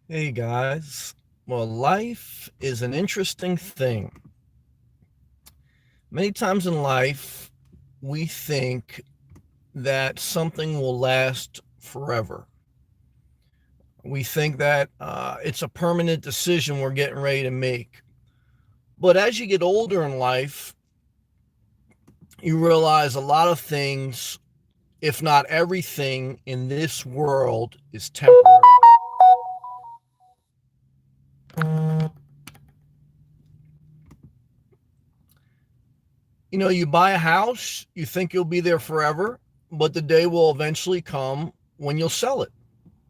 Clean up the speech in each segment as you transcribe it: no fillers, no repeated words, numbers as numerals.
Hey guys. Well, life is an interesting thing. Many times in life, we think that something will last forever. We think that it's a permanent decision we're getting ready to make. But as you get older in life, you realize a lot of things, if not everything, in this world is temporary. You buy a house, you think you'll be there forever, but the day will eventually come when you'll sell it.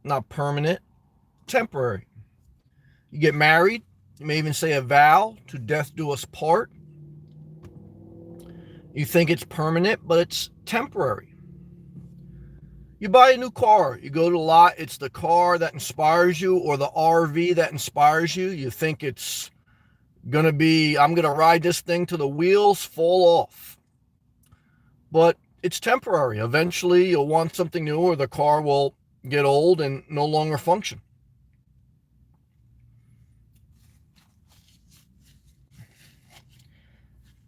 Not permanent, temporary. You get married, you may even say a vow to death do us part. You think it's permanent, but it's temporary. You buy a new car, you go to a lot, it's the car that inspires you or the RV that inspires you. You think it's gonna be, I'm gonna ride this thing till the wheels fall off. But it's temporary. Eventually, you'll want something new, or the car will get old and no longer function.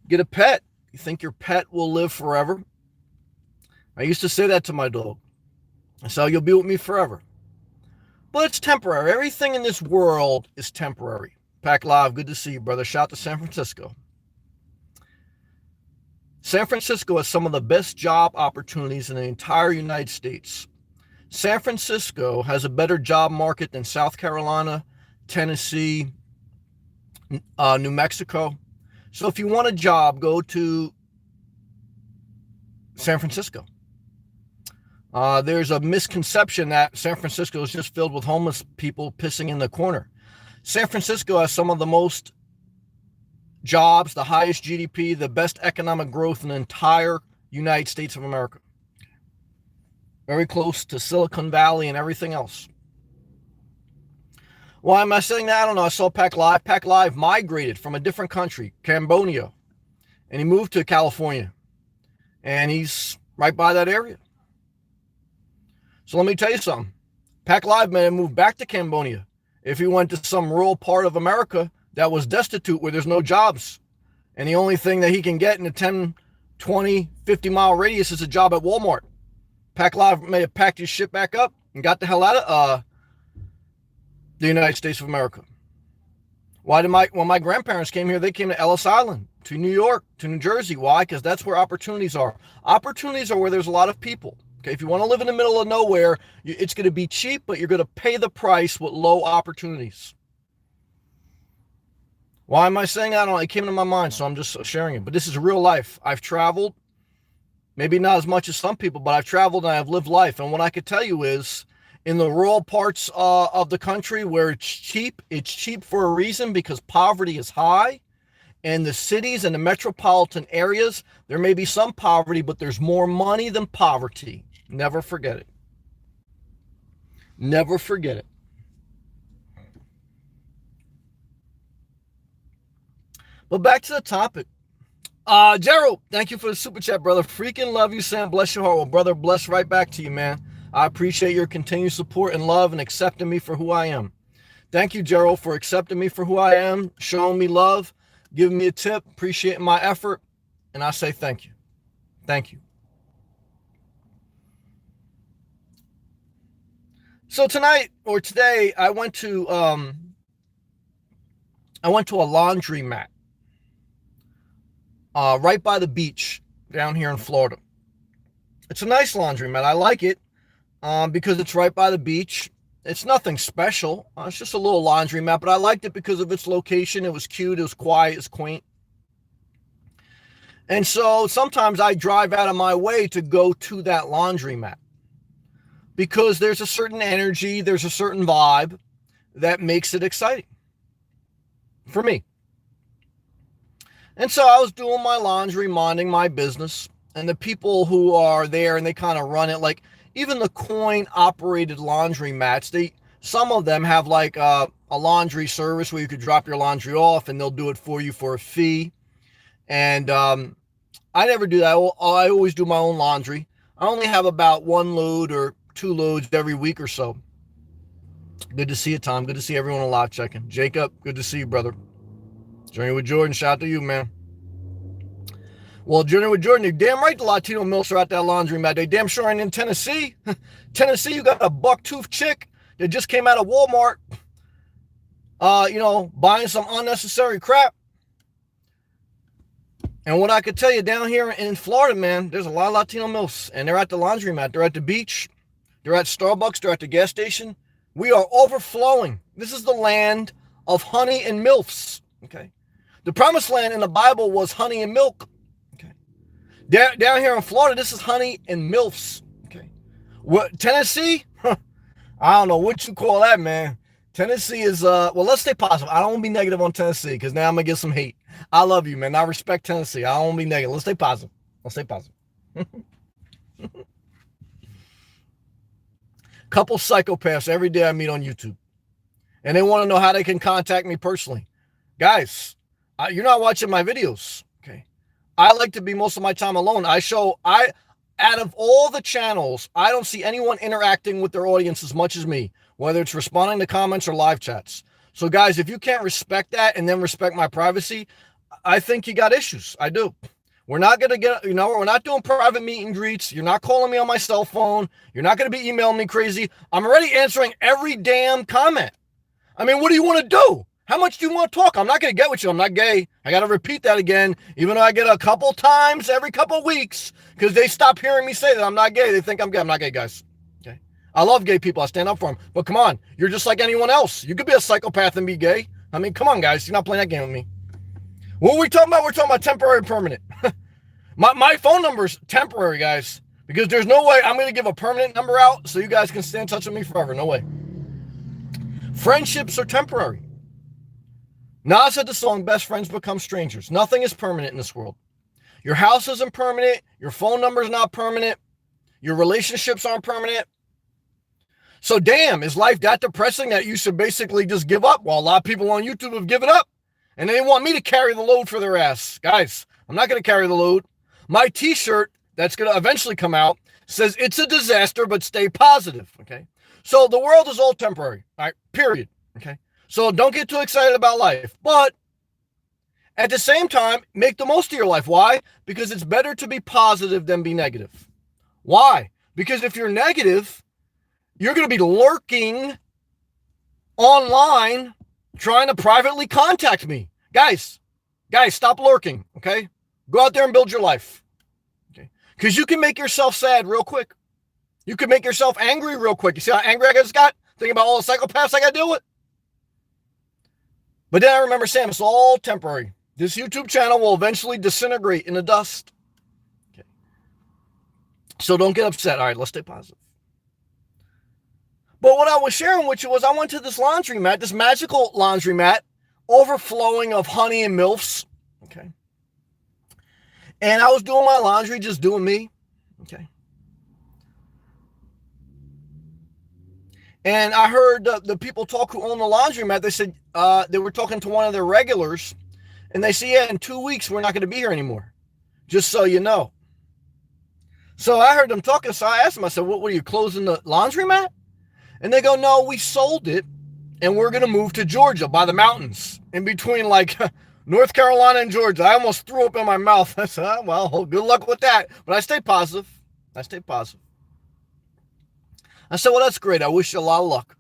Get a pet. You think your pet will live forever? I used to say that to my dog. I said, you'll be with me forever. But it's temporary. Everything in this world is temporary. Pack Live, good to see you, brother. Shout to San Francisco. San Francisco has some of the best job opportunities in the entire United States. San Francisco has a better job market than South Carolina, Tennessee, New Mexico. So if you want a job, go to San Francisco. There's a misconception that San Francisco is just filled with homeless people pissing in the corner. San Francisco has some of the most jobs, the highest GDP, the best economic growth in the entire United States of America. Very close to Silicon Valley and everything else. Why am I saying that? I don't know. I saw Pac Live. Pac Live migrated from a different country, Cambodia, and he moved to California. And he's right by that area. So let me tell you something. Pac Live may have moved back to Cambodia if he went to some rural part of America that was destitute where there's no jobs. And the only thing that he can get in a 10, 20, 50-mile radius is a job at Walmart. Pac Live may have packed his shit back up and got the hell out of the United States of America. When my grandparents came here, they came to Ellis Island, to New York, to New Jersey. Why? Because that's where opportunities are. Opportunities are where there's a lot of people. Okay, if you want to live in the middle of nowhere, it's going to be cheap, but you're going to pay the price with low opportunities. Why am I saying that? I don't know. It came to my mind, so I'm just sharing it. But this is real life. I've traveled, maybe not as much as some people, but I've traveled and I've lived life. And what I could tell you is, in the rural parts of the country where it's cheap for a reason because poverty is high. And the cities and the metropolitan areas, there may be some poverty, but there's more money than poverty. Never forget it. Never forget it. But back to the topic. Gerald, thank you for the super chat, brother. Freaking love you, Sam. Bless your heart. Well, brother, bless right back to you, man. I appreciate your continued support and love and accepting me for who I am. Thank you, Gerald, for accepting me for who I am, showing me love, giving me a tip, appreciating my effort, and I say thank you. Thank you. So tonight or today, I went to a laundromat right by the beach down here in Florida. It's a nice laundromat. I like it because it's right by the beach. It's nothing special. It's just a little laundromat, but I liked it because of its location. It was cute. It was quiet. It was quaint. And so sometimes I drive out of my way to go to that laundromat because there's a certain energy, there's a certain vibe that makes it exciting for me. And so I was doing my laundry, minding my business, and the people who are there and they kind of run it, like even the coin operated laundry mats, some of them have like a laundry service where you could drop your laundry off and they'll do it for you for a fee. And I never do that. I always do my own laundry. I only have about one load or two loads every week or so. Good to see you, Tom. Good to see everyone alive checking. Jacob, good to see you, brother. Journey with Jordan, shout out to you, man. Well, Journey with Jordan, you're damn right the Latino milfs are at that laundromat. They damn sure ain't in Tennessee. Tennessee, you got a buck-toothed chick that just came out of Walmart, buying some unnecessary crap. And what I could tell you down here in Florida, man, there's a lot of Latino milfs, and they're at the laundromat. They're at the beach. They're at Starbucks. They're at the gas station. We are overflowing. This is the land of honey and milfs. Okay. The promised land in the Bible was honey and milk. Okay. Down here in Florida, this is honey and milfs. Okay. What Tennessee? I don't know what you call that, man. Tennessee is let's stay positive. I don't want to be negative on Tennessee because now I'm gonna get some hate. I love you, man. I respect Tennessee. I don't want to be negative. Let's stay positive. Couple psychopaths every day I meet on YouTube. And they want to know how they can contact me personally. Guys, you're not watching my videos. Okay. I like to be most of my time alone. Out of all the channels, I don't see anyone interacting with their audience as much as me, whether it's responding to comments or live chats. So guys, if you can't respect that and then respect my privacy, I think you got issues. I do. We're not going to we're not doing private meet and greets. You're not calling me on my cell phone. You're not going to be emailing me crazy. I'm already answering every damn comment. I mean, what do you want to do? How much do you want to talk? I'm not going to get with you. I'm not gay. I got to repeat that again, even though I get a couple times every couple of weeks because they stop hearing me say that I'm not gay. They think I'm gay. I'm not gay, guys. Okay. I love gay people. I stand up for them. But come on. You're just like anyone else. You could be a psychopath and be gay. I mean, come on, guys. You're not playing that game with me. What are we talking about? We're talking about temporary and permanent. My phone number's temporary, guys, because there's no way I'm going to give a permanent number out so you guys can stay in touch with me forever. No way. Friendships are temporary. Nas said the song, best friends become strangers. Nothing is permanent in this world. Your house isn't permanent. Your phone number is not permanent. Your relationships aren't permanent. So damn, is life that depressing that you should basically just give up? Well, a lot of people on YouTube have given up and they want me to carry the load for their ass. Guys, I'm not going to carry the load. My t-shirt that's going to eventually come out says it's a disaster, but stay positive. Okay. So the world is all temporary. All right. Period. Okay. So don't get too excited about life, but at the same time, make the most of your life. Why? Because it's better to be positive than be negative. Why? Because if you're negative, you're going to be lurking online trying to privately contact me. Guys, stop lurking. Okay. Go out there and build your life. Okay. Because you can make yourself sad real quick. You can make yourself angry real quick. You see how angry I just got? Thinking about all the psychopaths I got to deal with? But then I remember saying it's all temporary. This YouTube channel will eventually disintegrate in the dust. Okay. So don't get upset. All right, let's stay positive. But what I was sharing with you was I went to this laundromat, this magical laundromat, overflowing of honey and milfs. Okay. And I was doing my laundry, just doing me. Okay. And I heard the people talk who own the laundromat. They said they were talking to one of their regulars. And they said, yeah, in 2 weeks, we're not going to be here anymore. Just so you know. So I heard them talking. So I asked them, I said, what were you closing the laundromat? And they go, no, we sold it. And we're going to move to Georgia by the mountains. In between like North Carolina and Georgia. I almost threw up in my mouth. I said, oh, well, good luck with that. But I stayed positive. I said, well, that's great. I wish you a lot of luck.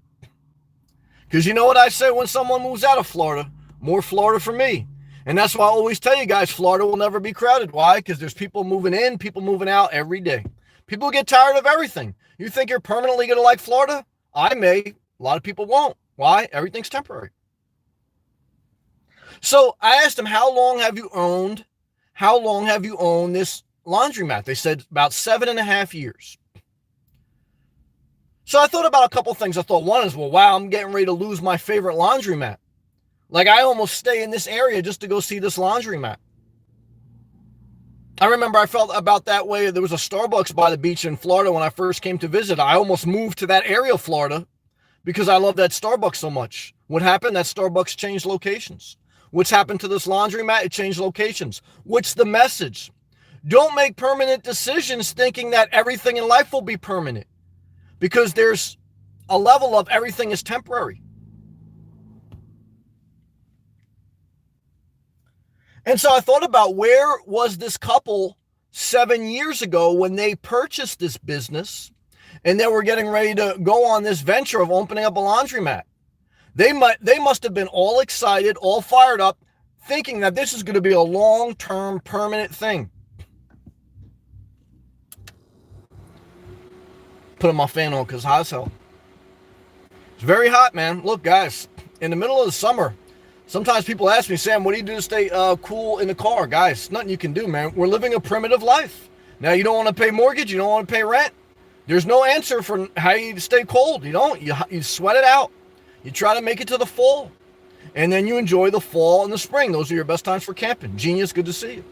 Because you know what I say when someone moves out of Florida? More Florida for me. And that's why I always tell you guys, Florida will never be crowded. Why? Because there's people moving in, people moving out every day. People get tired of everything. You think you're permanently going to like Florida? I may. A lot of people won't. Why? Everything's temporary. So I asked them, how long have you owned this laundromat? They said about 7.5 years. So I thought about a couple things. I thought one is, well, wow, I'm getting ready to lose my favorite laundromat. Like I almost stay in this area just to go see this laundromat. I remember I felt about that way. There was a Starbucks by the beach in Florida when I first came to visit. I almost moved to that area of Florida because I love that Starbucks so much. What happened? That Starbucks changed locations. What's happened to this laundromat? It changed locations. What's the message? Don't make permanent decisions thinking that everything in life will be permanent. Because there's a level of everything is temporary. And so I thought about, where was this couple 7 years ago when they purchased this business and they were getting ready to go on this venture of opening up a laundromat? They must have been all excited, all fired up, thinking that this is going to be a long-term permanent thing. Putting my fan on because hot as hell. It's very hot, man. Look, guys, in the middle of the summer, sometimes people ask me, Sam, what do you do to stay cool in the car? Guys, nothing you can do, man. We're living a primitive life. Now, you don't want to pay mortgage. You don't want to pay rent. There's no answer for how you stay cold. You don't. You sweat it out. You try to make it to the fall. And then you enjoy the fall and the spring. Those are your best times for camping. Genius, good to see you.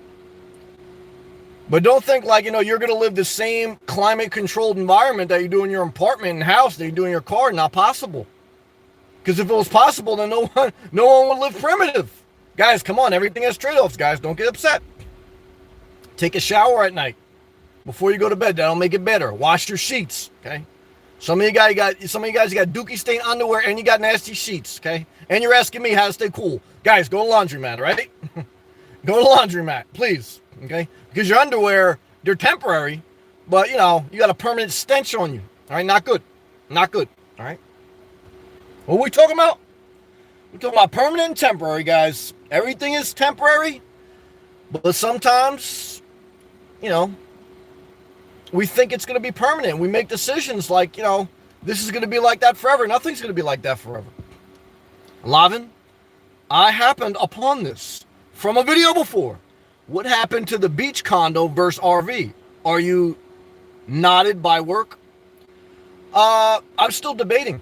But don't think like, you're going to live the same climate-controlled environment that you do in your apartment and house that you do in your car. Not possible. Because if it was possible, then no one would live primitive. Guys, come on. Everything has trade-offs, guys. Don't get upset. Take a shower at night before you go to bed. That'll make it better. Wash your sheets, okay? Some of you guys got dookie stain underwear and you got nasty sheets, okay? And you're asking me how to stay cool. Guys, go to laundromat, right? Go to laundromat, please, okay? Because your underwear, they're temporary, but, you got a permanent stench on you, all right? Not good. Not good, all right? What are we talking about? We're talking about permanent and temporary, guys. Everything is temporary, but sometimes, we think it's going to be permanent. We make decisions like, this is going to be like that forever. Nothing's going to be like that forever. Lavin, I happened upon this from a video before. What happened to the beach condo versus RV? Are you knotted by work? I'm still debating.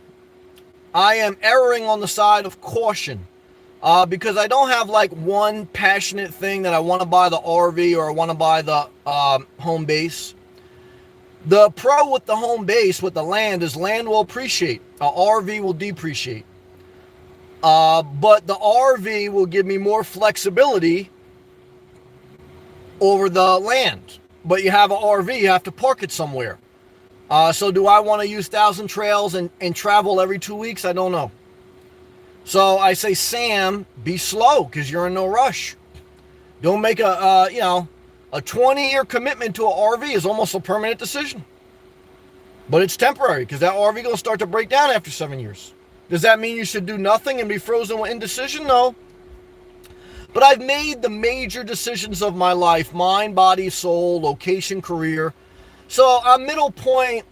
I am erring on the side of caution because I don't have like one passionate thing that I want to buy the RV or I want to buy the home base. The pro with the home base, with the land, is land will appreciate. A RV will depreciate. But the RV will give me more flexibility over the land. But you have an RV, you have to park it somewhere. So do I want to use Thousand Trails and travel every 2 weeks? I don't know. So I say, Sam, be slow because you're in no rush. Don't make a 20-year commitment to an RV is almost a permanent decision. But it's temporary because that RV going to start to break down after 7 years. Does that mean you should do nothing and be frozen with indecision? No. But I've made the major decisions of my life: mind, body, soul, location, career. So I'm middle point.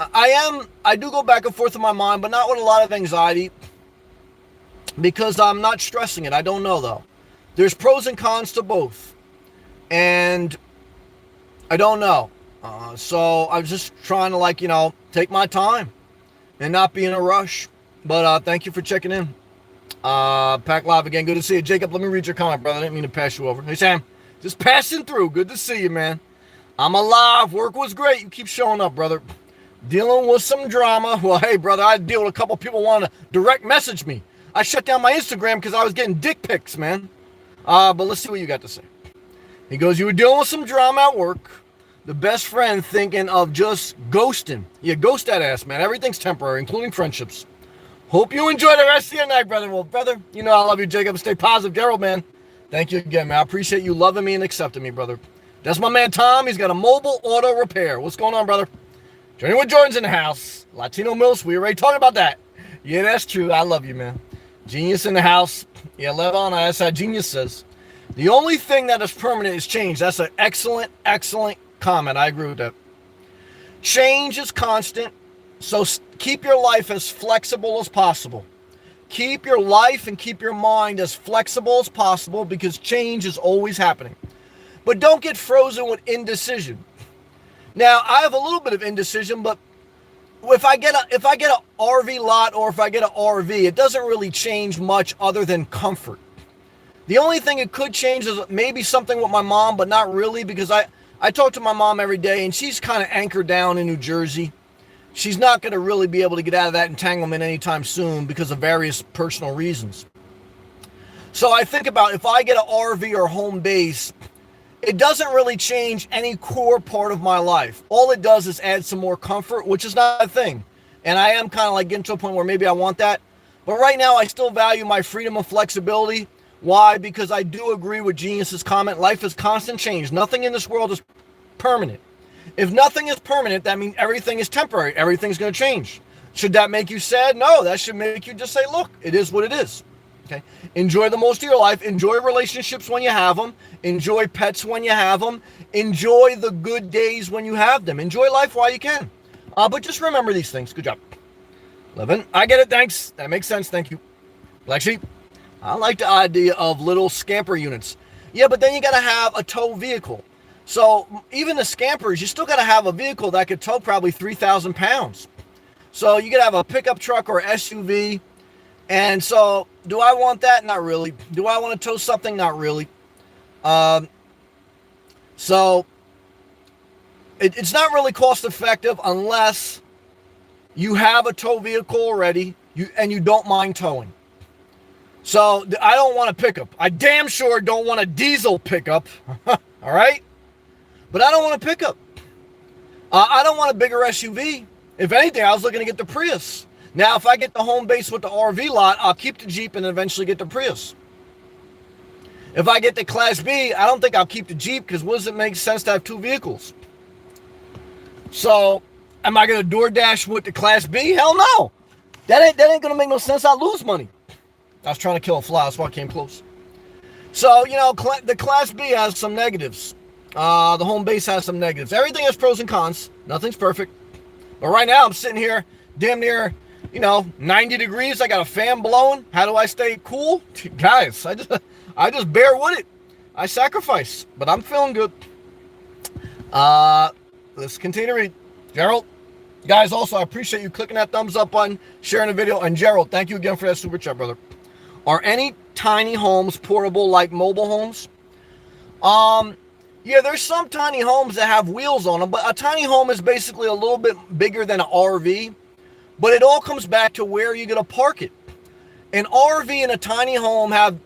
I do go back and forth in my mind, but not with a lot of anxiety because I'm not stressing it. I don't know, though. There's pros and cons to both. And I don't know. So I'm just trying to take my time and not be in a rush. But thank you for checking in. Pack Live again. Good to see you. Jacob, let me read your comment, brother. I didn't mean to pass you over. Hey, Sam. Just passing through. Good to see you, man. I'm alive. Work was great. You keep showing up, brother. Dealing with some drama. Well, hey, brother, I deal with a couple people wanting to direct message me. I shut down my Instagram because I was getting dick pics, man. But let's see what you got to say. He goes, you were dealing with some drama at work. The best friend thinking of just ghosting. Yeah, ghost that ass, man. Everything's temporary, including friendships. Hope you enjoy the rest of your night, brother. Well, brother, I love you, Jacob. Stay positive. Gerald, man. Thank you again, man. I appreciate you loving me and accepting me, brother. That's my man, Tom. He's got a mobile auto repair. What's going on, brother? Journey with Jordan's in the house. Latino Mills, we already talked about that. Yeah, that's true. I love you, man. Genius in the house. Yeah, let on. That's how Genius says. The only thing that is permanent is change. That's an excellent, excellent comment. I agree with that. Change is constant. So keep your life as flexible as possible. Keep your life and keep your mind as flexible as possible because change is always happening. But don't get frozen with indecision. Now, I have a little bit of indecision, but if I get an RV lot or if I get an RV, it doesn't really change much other than comfort. The only thing it could change is maybe something with my mom, but not really because I talk to my mom every day and she's kind of anchored down in New Jersey. She's not going to really be able to get out of that entanglement anytime soon because of various personal reasons. So I think about if I get an RV or home base, it doesn't really change any core part of my life. All it does is add some more comfort, which is not a thing. And I am kind of like getting to a point where maybe I want that. But right now, I still value my freedom and flexibility. Why? Because I do agree with Genius's comment. Life is constant change. Nothing in this world is permanent. If nothing is permanent, that means everything is temporary. Everything's going to change. Should that make you sad? No, that should make you just say, look, it is what it is. Okay. Enjoy the most of your life. Enjoy relationships when you have them. Enjoy pets when you have them. Enjoy the good days when you have them. Enjoy life while you can. But just remember these things. Good job. 11. I get it. Thanks. That makes sense. Thank you. Black Sheep. I like the idea of little scamper units. Yeah, but then you got to have a tow vehicle. So even the scampers, you still got to have a vehicle that could tow probably 3,000 pounds. So you could have a pickup truck or SUV. And so do I want that? Not really. Do I want to tow something? Not really. So it's not really cost effective unless you have a tow vehicle already and you don't mind towing. So I don't want a pickup. I damn sure don't want a diesel pickup. All right? But I don't want a pickup. I don't want a bigger SUV. If anything, I was looking to get the Prius. Now, if I get the home base with the RV lot, I'll keep the Jeep and eventually get the Prius. If I get the Class B, I don't think I'll keep the Jeep because what does it make sense to have two vehicles? So, am I going to DoorDash with the Class B? Hell no. That ain't going to make no sense. I'll lose money. I was trying to kill a fly. That's why I came close. So, the Class B has some negatives. The home base has some negatives. Everything has pros and cons. Nothing's perfect. But right now, I'm sitting here damn near, 90 degrees. I got a fan blowing. How do I stay cool? Guys, I just bear with it. I sacrifice. But I'm feeling good. Let's continue to read. Gerald. Guys, also, I appreciate you clicking that thumbs up button, sharing the video. And Gerald, thank you again for that super chat, brother. Are any tiny homes portable like mobile homes? Yeah, there's some tiny homes that have wheels on them, but a tiny home is basically a little bit bigger than an RV. But it all comes back to where you're going to park it. An RV and a tiny home have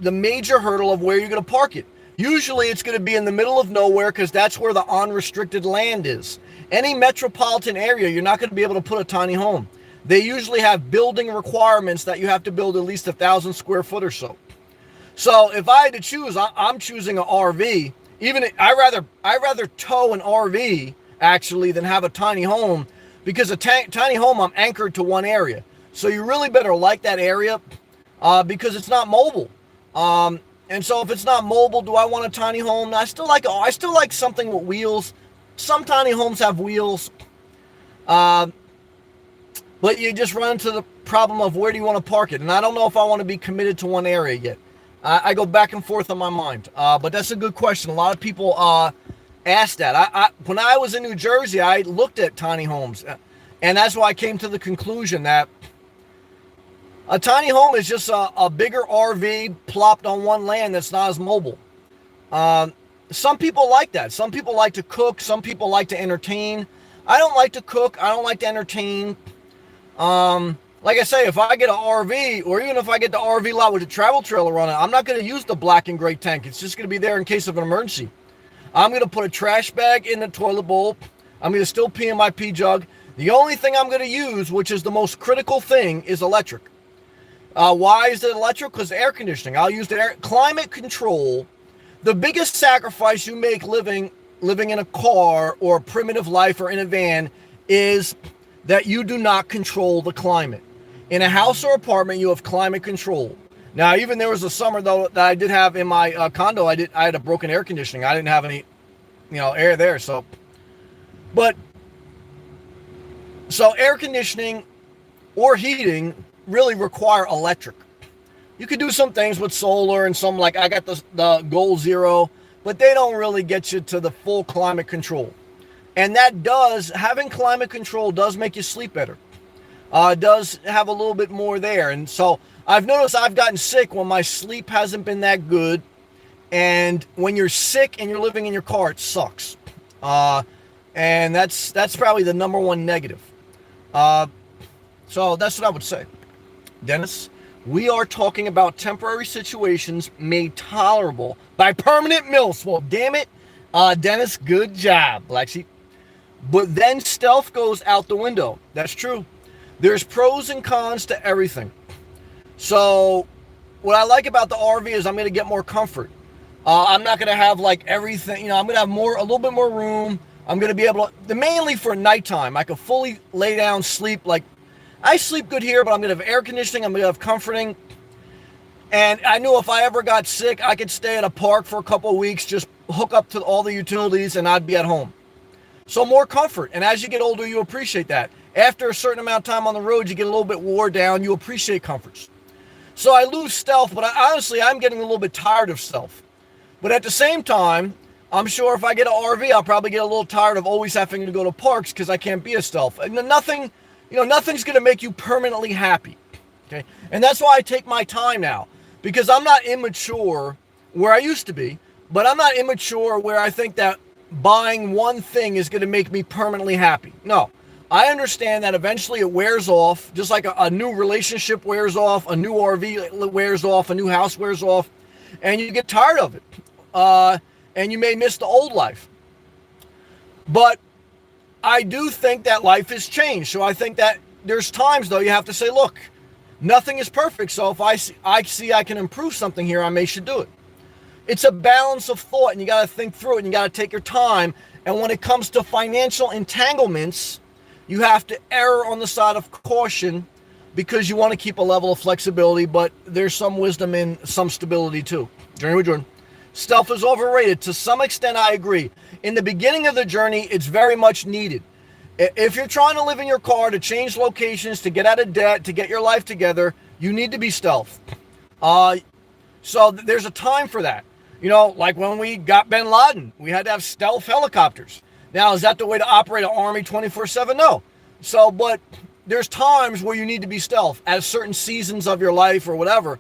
the major hurdle of where you're going to park it. Usually it's going to be in the middle of nowhere because that's where the unrestricted land is. Any metropolitan area, you're not going to be able to put a tiny home. They usually have building requirements that you have to build at least 1,000 square foot or so. So if I had to choose, I'm choosing an RV. I rather tow an RV actually than have a tiny home because a tiny home I'm anchored to one area. So you really better like that area because it's not mobile. And so if it's not mobile, do I want a tiny home? I still like something with wheels. Some tiny homes have wheels. But you just run into the problem of where do you want to park it? And I don't know if I want to be committed to one area yet. I go back and forth on my mind. But that's a good question. A lot of people ask that. When I was in New Jersey, I looked at tiny homes. And that's why I came to the conclusion that a tiny home is just a bigger RV plopped on one land that's not as mobile. Some people like that. Some people like to cook. Some people like to entertain. I don't like to cook. I don't like to entertain. Like I say, if I get an RV, or even if I get the RV lot with a travel trailer on it, I'm not going to use the black and gray tank. It's just going to be there in case of an emergency. I'm going to put a trash bag in the toilet bowl. I'm going to still pee in my pee jug. The only thing I'm going to use, which is the most critical thing, is electric. Why is it electric? Because air conditioning. I'll use the climate control. The biggest sacrifice you make living in a car or a primitive life or in a van is that you do not control the climate. In a house or apartment, you have climate control. Now, even there was a summer though that I did have in my condo. I had a broken air conditioning. I didn't have any, air there. So air conditioning or heating really require electric. You could do some things with solar and some I got the Goal Zero, but they don't really get you to the full climate control. And having climate control does make you sleep better. Does have a little bit more there. And so I've noticed I've gotten sick when my sleep hasn't been that good. And when you're sick and you're living in your car, it sucks. And that's probably the number one negative. So that's what I would say. Dennis, we are talking about temporary situations made tolerable by permanent mills. Well, damn it. Dennis, good job, Black Sheep. But then stealth goes out the window. That's true. There's pros and cons to everything. So what I like about the RV is I'm going to get more comfort. I'm not going to have like everything, I'm going to have a little bit more room. I'm going to be able to, mainly for nighttime, I could fully lay down, sleep. Like I sleep good here, but I'm going to have air conditioning. I'm going to have comforting. And I knew if I ever got sick, I could stay at a park for a couple of weeks, just hook up to all the utilities and I'd be at home. So more comfort. And as you get older, you appreciate that. After a certain amount of time on the road, you get a little bit wore down. You appreciate comforts. So I lose stealth, but honestly, I'm getting a little bit tired of stealth. But at the same time, I'm sure if I get an RV, I'll probably get a little tired of always having to go to parks because I can't be a stealth. And nothing's going to make you permanently happy. Okay. And that's why I take my time now, because I'm not immature where I used to be, but I'm not immature where I think that buying one thing is going to make me permanently happy. No, I understand that eventually it wears off, just like a new relationship wears off, a new RV wears off, a new house wears off, and you get tired of it. And you may miss the old life. But I do think that life has changed. So I think that there's times, though, you have to say, look, nothing is perfect. So if I see I can improve something here, I should do it. It's a balance of thought, and you got to think through it, and you got to take your time. And when it comes to financial entanglements, you have to err on the side of caution because you want to keep a level of flexibility, but there's some wisdom in some stability too. Journey with Jordan. Stealth is overrated. To some extent, I agree. In the beginning of the journey, it's very much needed. If you're trying to live in your car, to change locations, to get out of debt, to get your life together, you need to be stealth. So there's a time for that. Like when we got bin Laden, we had to have stealth helicopters. Now, is that the way to operate an army 24/7? No. So, but there's times where you need to be stealth at certain seasons of your life or whatever.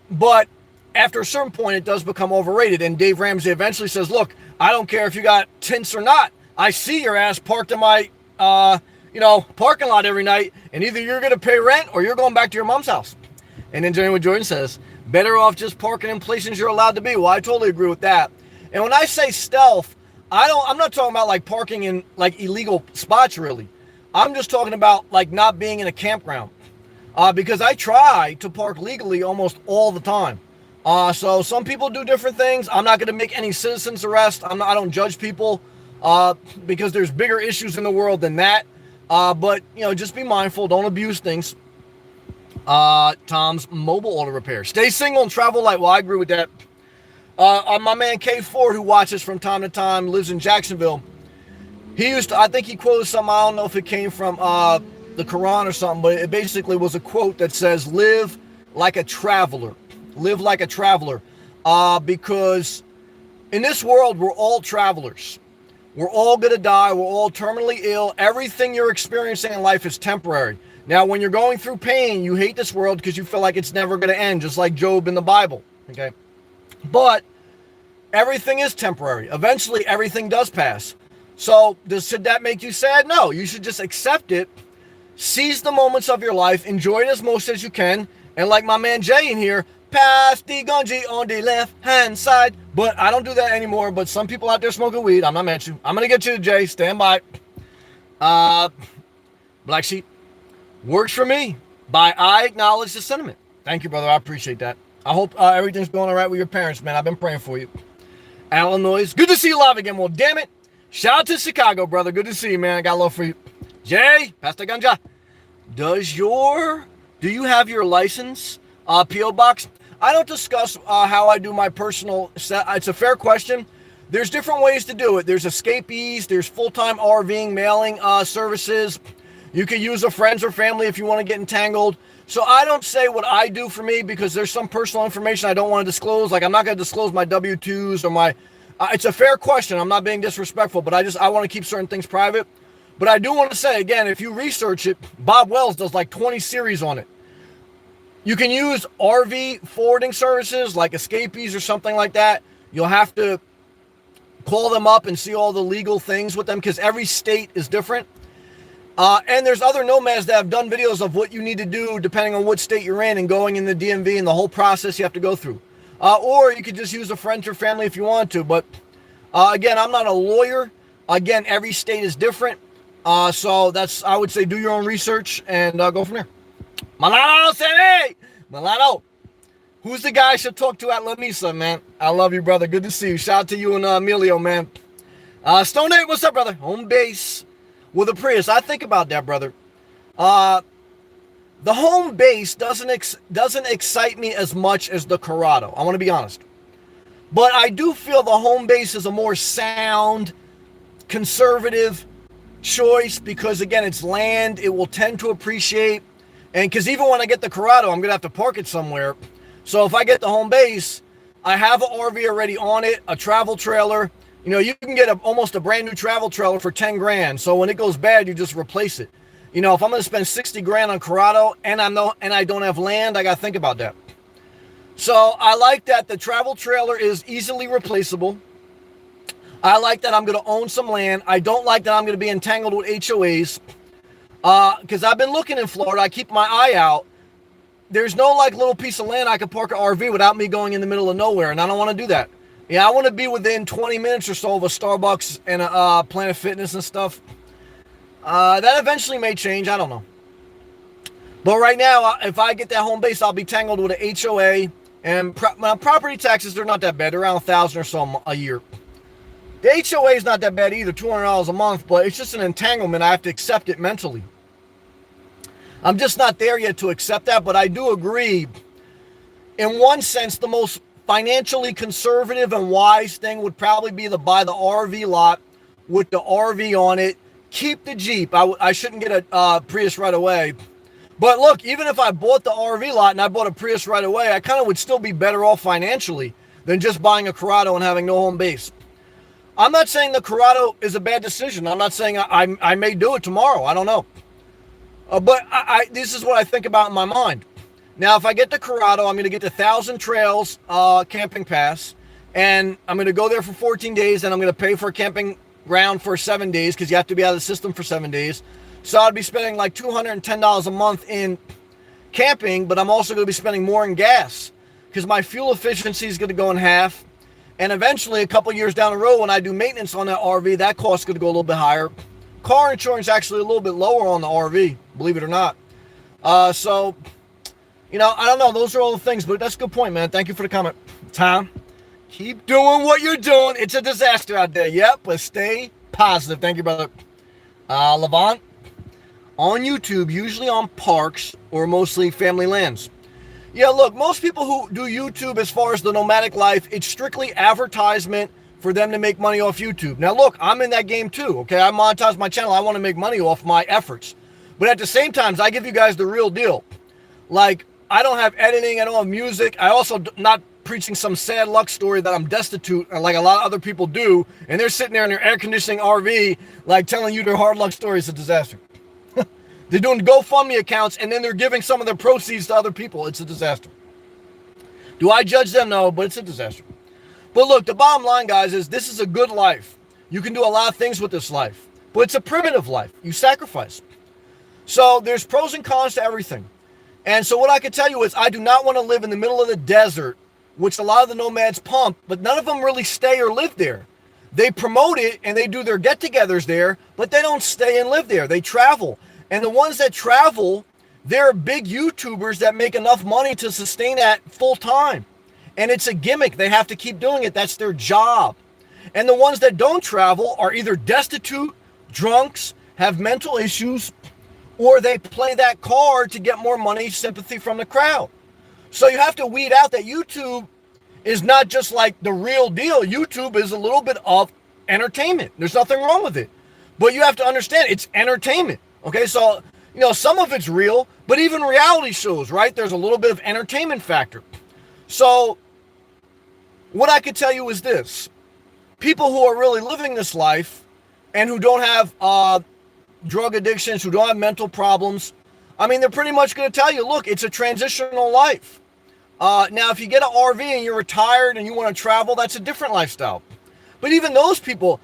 But after a certain point, it does become overrated. And Dave Ramsey eventually says, look, I don't care if you got tints or not. I see your ass parked in my, parking lot every night. And either you're going to pay rent or you're going back to your mom's house. And then Journey with Jordan says, better off just parking in places you're allowed to be. Well, I totally agree with that. And when I say stealth, I'm not talking about like parking in like illegal spots, really. I'm just talking about like not being in a campground. Because I try to park legally almost all the time. So some people do different things. I'm not going to make any citizens arrest. I don't judge people because there's bigger issues in the world than that. But, just be mindful. Don't abuse things. Tom's Mobile Auto Repair. Stay single and travel light. Well, I agree with that. My man K Ford, who watches from time to time, lives in Jacksonville. I think he quoted something. I don't know if it came from the Quran or something, but it basically was a quote that says, live like a traveler. Live like a traveler, because in this world, we're all travelers. We're all going to die. We're all terminally ill. Everything you're experiencing in life is temporary. Now, when you're going through pain, you hate this world because you feel like it's never going to end, just like Job in the Bible. Okay. But everything is temporary. Eventually, everything does pass. So should that make you sad? No, you should just accept it. Seize the moments of your life. Enjoy it as most as you can. And like my man Jay in here, pass the gunji on the left-hand side. But I don't do that anymore. But some people out there smoking weed. I'm not mad at you. I'm going to get you, Jay. Stand by. Black Sheep. Works for me. I acknowledge the sentiment. Thank you, brother. I appreciate that. I hope everything's going all right with your parents, man. I've been praying for you. Illinois. Good to see you live again. Well, damn it. Shout out to Chicago, brother. Good to see you, man. I got love for you. Jay, pass the ganja. Do you have your license, P.O. Box? I don't discuss how I do my personal set. It's a fair question. There's different ways to do it. There's escapees. There's full-time RVing, mailing services. You can use a friends or family if you want to get entangled. So I don't say what I do for me because there's some personal information I don't want to disclose. Like I'm not going to disclose my W-2s or my... it's a fair question. I'm not being disrespectful, but I want to keep certain things private. But I do want to say, again, if you research it, Bob Wells does like 20 series on it. You can use RV forwarding services like Escapees or something like that. You'll have to call them up and see all the legal things with them because every state is different. And there's other nomads that have done videos of what you need to do depending on what state you're in and going in the DMV and the whole process you have to go through. Or you could just use a friend or family if you want to. But again, I'm not a lawyer. Again, every state is different. So that's, I would say, do your own research and go from there. Milano said, hey, Milano, who's the guy I should talk to at La Misa, man? I love you, brother. Good to see you. Shout out to you and Emilio, man. Stone 8, what's up, brother? Home base with a Prius. I think about that, brother. The home base doesn't excite me as much as the Corrado. I want to be honest. But I do feel the home base is a more sound, conservative choice because, again, it's land. It will tend to appreciate. And because even when I get the Corrado, I'm going to have to park it somewhere. So if I get the home base, I have an RV already on it, a travel trailer. You know, you can get almost a brand new travel trailer for 10 grand. So when it goes bad, you just replace it. You know, if I'm going to spend 60 grand on Corrado and I don't have land, I got to think about that. So I like that the travel trailer is easily replaceable. I like that I'm going to own some land. I don't like that I'm going to be entangled with HOAs. Because I've been looking in Florida. I keep my eye out. There's no like little piece of land I can park an RV without me going in the middle of nowhere. And I don't want to do that. Yeah, I want to be within 20 minutes or so of a Starbucks and a Planet Fitness and stuff. That eventually may change. I don't know. But right now, if I get that home base, I'll be tangled with an HOA. And property taxes, they're not that bad. They're around $1,000 or so a year. The HOA is not that bad either, $200 a month. But it's just an entanglement. I have to accept it mentally. I'm just not there yet to accept that. But I do agree. In one sense, the most financially conservative and wise thing would probably be to buy the RV lot with the RV on it. Keep the Jeep. I shouldn't get a Prius right away. But look, even if I bought the RV lot and I bought a Prius right away, I kind of would still be better off financially than just buying a Corrado and having no home base. I'm not saying the Corrado is a bad decision. I'm not saying I may do it tomorrow. I don't know. But this is what I think about in my mind. Now, if I get the Corrado, I'm going to get the 1,000 Trails camping pass, and I'm going to go there for 14 days, and I'm going to pay for a camping ground for 7 days because you have to be out of the system for 7 days. So I'd be spending like $210 a month in camping, but I'm also going to be spending more in gas because my fuel efficiency is going to go in half. And eventually, a couple years down the road, when I do maintenance on that RV, that cost is going to go a little bit higher. Car insurance actually a little bit lower on the RV, believe it or not. So... You know, I don't know. Those are all the things, but that's a good point, man. Thank you for the comment. Tom, keep doing what you're doing. It's a disaster out there. Yep, but stay positive. Thank you, brother. Levant, on YouTube, usually on parks or mostly family lands. Yeah, look, most people who do YouTube as far as the nomadic life, it's strictly advertisement for them to make money off YouTube. Now, look, I'm in that game too, okay? I monetize my channel. I want to make money off my efforts. But at the same time, I give you guys the real deal. Like, I don't have editing, I don't have music. I also not preaching some sad luck story that I'm destitute like a lot of other people do, and they're sitting there in their air conditioning RV like telling you their hard luck story is a disaster. They're doing GoFundMe accounts and then they're giving some of their proceeds to other people. It's a disaster. Do I judge them? No, but it's a disaster. But look, the bottom line, guys, is this is a good life. You can do a lot of things with this life, but it's a primitive life. You sacrifice. So there's pros and cons to everything. And so what I can tell you is I do not want to live in the middle of the desert, which a lot of the nomads pump, but none of them really stay or live there. They promote it and they do their get-togethers there, but they don't stay and live there. They travel. And the ones that travel, they're big YouTubers that make enough money to sustain that full time. And it's a gimmick. They have to keep doing it. That's their job. And the ones that don't travel are either destitute, drunks, have mental issues, or they play that card to get more money, sympathy from the crowd. So you have to weed out that YouTube is not just like the real deal. YouTube is a little bit of entertainment. There's nothing wrong with it. But you have to understand it's entertainment. Okay, so, you know, some of it's real, but even reality shows, right? There's a little bit of entertainment factor. So what I could tell you is this. People who are really living this life and who don't have drug addictions, who don't have mental problems, I mean, they're pretty much going to tell you, look, it's a transitional life. Now, if you get an RV and you're retired and you want to travel, that's a different lifestyle. But even those people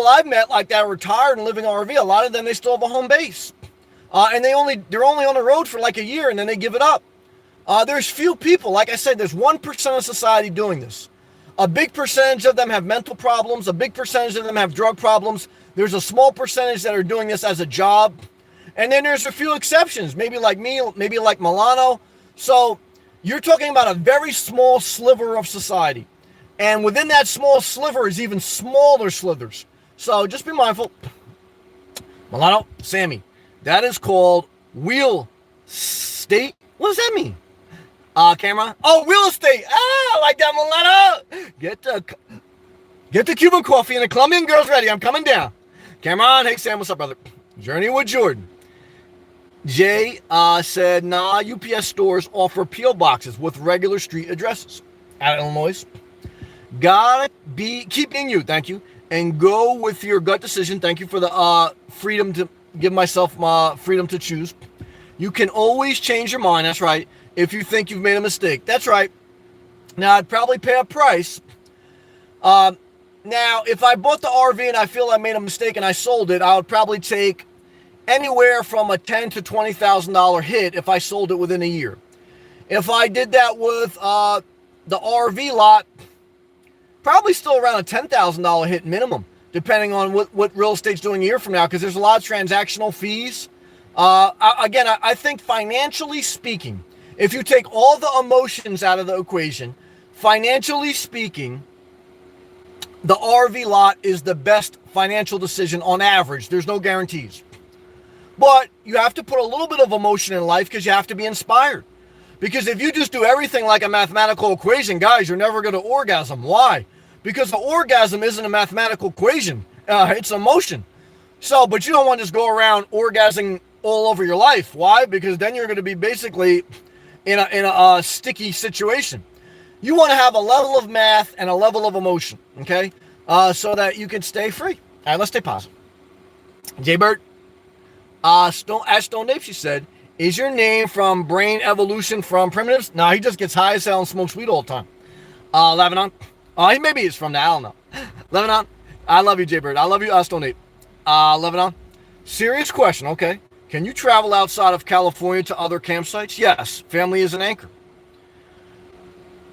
I've met like that retired and living RV, a lot of them, they still have a home base. And they're only on the road for like a year and then they give it up. There's few people, like I said, there's 1% of society doing this. A big percentage of them have mental problems. A big percentage of them have drug problems. There's a small percentage that are doing this as a job. And then there's a few exceptions, maybe like me, maybe like Milano. So you're talking about a very small sliver of society. And within that small sliver is even smaller slithers. So just be mindful. Milano, Sammy, that is called real estate. What does that mean? Camera. Oh, real estate. Ah, like that, Milano. Get the Cuban coffee and the Colombian girls ready. I'm coming down. Cameron, hey Sam, what's up, brother? Journey with Jordan. Jay said, nah, UPS stores offer P.O. boxes with regular street addresses. Out of Illinois. Gotta keep being you, thank you. And go with your gut decision. Thank you for the freedom to give myself my freedom to choose. You can always change your mind, that's right, if you think you've made a mistake. That's right. Now, I'd probably pay a price. Now, if I bought the RV and I feel I made a mistake and I sold it, I would probably take anywhere from a $10,000 to $20,000 hit if I sold it within a year. If I did that with the RV lot, probably still around a $10,000 hit minimum, depending on what real estate's doing a year from now, because there's a lot of transactional fees. I think financially speaking, if you take all the emotions out of the equation, financially speaking, the RV lot is the best financial decision on average. There's no guarantees. But you have to put a little bit of emotion in life because you have to be inspired. Because if you just do everything like a mathematical equation, guys, you're never going to orgasm. Why? Because the orgasm isn't a mathematical equation. It's emotion. So, but you don't want to just go around orgasming all over your life. Why? Because then you're going to be basically in a sticky situation. You want to have a level of math and a level of emotion, okay? So that you can stay free. All right, let's stay positive. Jay Bird, Stone Dave, she said, is your name from Brain Evolution from Primitives? No, he just gets high as hell and smokes weed all the time. Lebanon. He maybe is from that. I don't know. Lebanon, I love you, Jay Bird. I love you, Stone Dave. Lebanon, serious question, okay? Can you travel outside of California to other campsites? Yes, family is an anchor.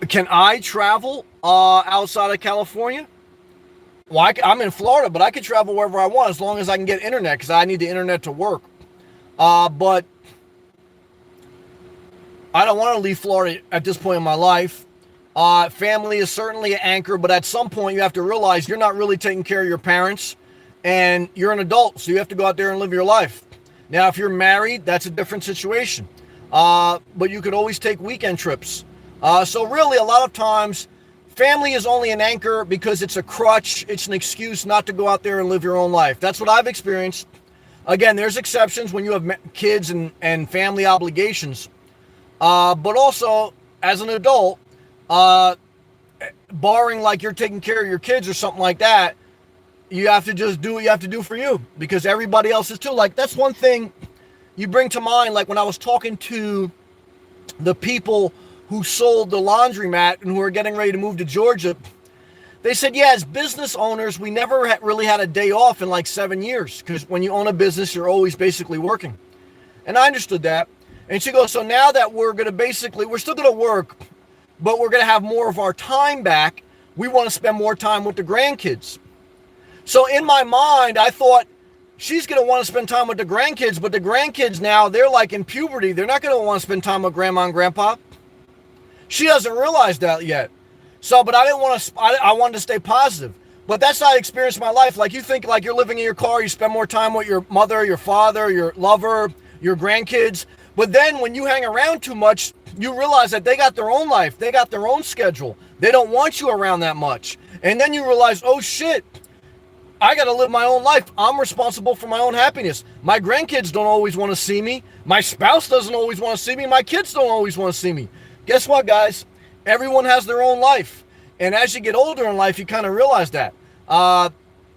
Can I travel outside of California? Well, I'm in Florida, but I can travel wherever I want as long as I can get internet because I need the internet to work. But I don't want to leave Florida at this point in my life. Family is certainly an anchor, but at some point you have to realize you're not really taking care of your parents and you're an adult, so you have to go out there and live your life. Now, if you're married, that's a different situation. But you could always take weekend trips. So really, a lot of times, family is only an anchor because it's a crutch. It's an excuse not to go out there and live your own life. That's what I've experienced. Again, there's exceptions when you have kids and family obligations. But also, as an adult, barring like you're taking care of your kids or something like that, you have to just do what you have to do for you because everybody else is too. Like, that's one thing you bring to mind. Like when I was talking to the people who sold the laundromat and who are getting ready to move to Georgia, they said, yeah, as business owners, we never really had a day off in like 7 years because when you own a business, you're always basically working. And I understood that. And she goes, so now that we're still going to work, but we're going to have more of our time back, we want to spend more time with the grandkids. So in my mind, I thought she's going to want to spend time with the grandkids, but the grandkids now, they're like in puberty. They're not going to want to spend time with grandma and grandpa. She doesn't realize that yet. So, but I wanted to stay positive. But that's how I experienced my life. Like you think like you're living in your car, you spend more time with your mother, your father, your lover, your grandkids. But then when you hang around too much, you realize that they got their own life. They got their own schedule. They don't want you around that much. And then you realize, oh shit, I got to live my own life. I'm responsible for my own happiness. My grandkids don't always want to see me. My spouse doesn't always want to see me. My kids don't always want to see me. Guess what, guys? Everyone has their own life. And as you get older in life, you kind of realize that.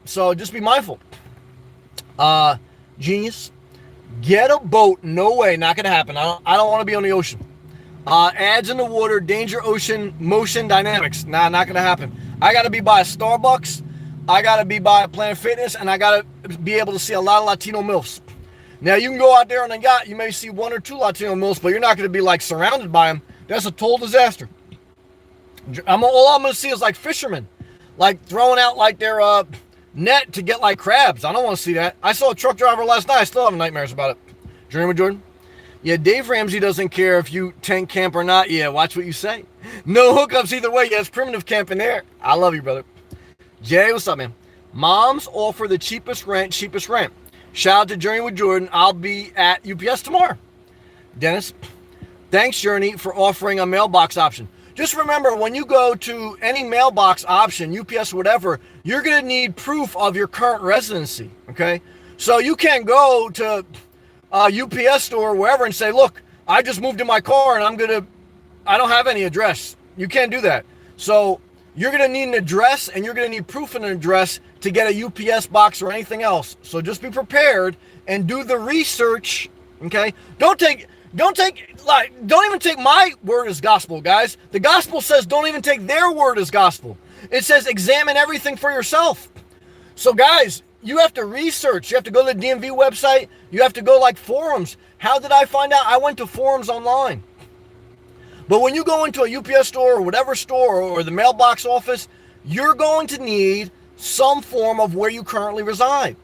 So just be mindful. Genius. Get a boat. No way. Not going to happen. I don't want to be on the ocean. Ads in the water. Danger ocean. Motion dynamics. Nah, not going to happen. I got to be by a Starbucks. I got to be by Planet Fitness. And I got to be able to see a lot of Latino MILFs. Now, you can go out there on a yacht. You may see 1 or 2 Latino MILFs, but you're not going to be like surrounded by them. That's a total disaster. All I'm going to see is like fishermen, like throwing out like their net to get like crabs. I don't want to see that. I saw a truck driver last night. I still have nightmares about it. Journey with Jordan. Yeah, Dave Ramsey doesn't care if you tent camp or not. Yeah, watch what you say. No hookups either way. Yeah, it's primitive camping there. I love you, brother. Jay, what's up, man? Moms offer the cheapest rent, cheapest rent. Shout out to Journey with Jordan. I'll be at UPS tomorrow. Dennis, thanks, Journey, for offering a mailbox option. Just remember, when you go to any mailbox option, UPS, whatever, you're going to need proof of your current residency, okay? So you can't go to a UPS store or wherever and say, look, I just moved in my car and I don't have any address. You can't do that. So you're going to need an address and you're going to need proof of an address to get a UPS box or anything else. So just be prepared and do the research, okay? Don't even take my word as gospel, guys. The gospel says don't even take their word as gospel. It says examine everything for yourself. So guys, you have to research. You have to go to the DMV website. You have to go like forums. How did I find out? I went to forums online. But when you go into a UPS store or whatever store or the mailbox office, you're going to need some form of where you currently reside.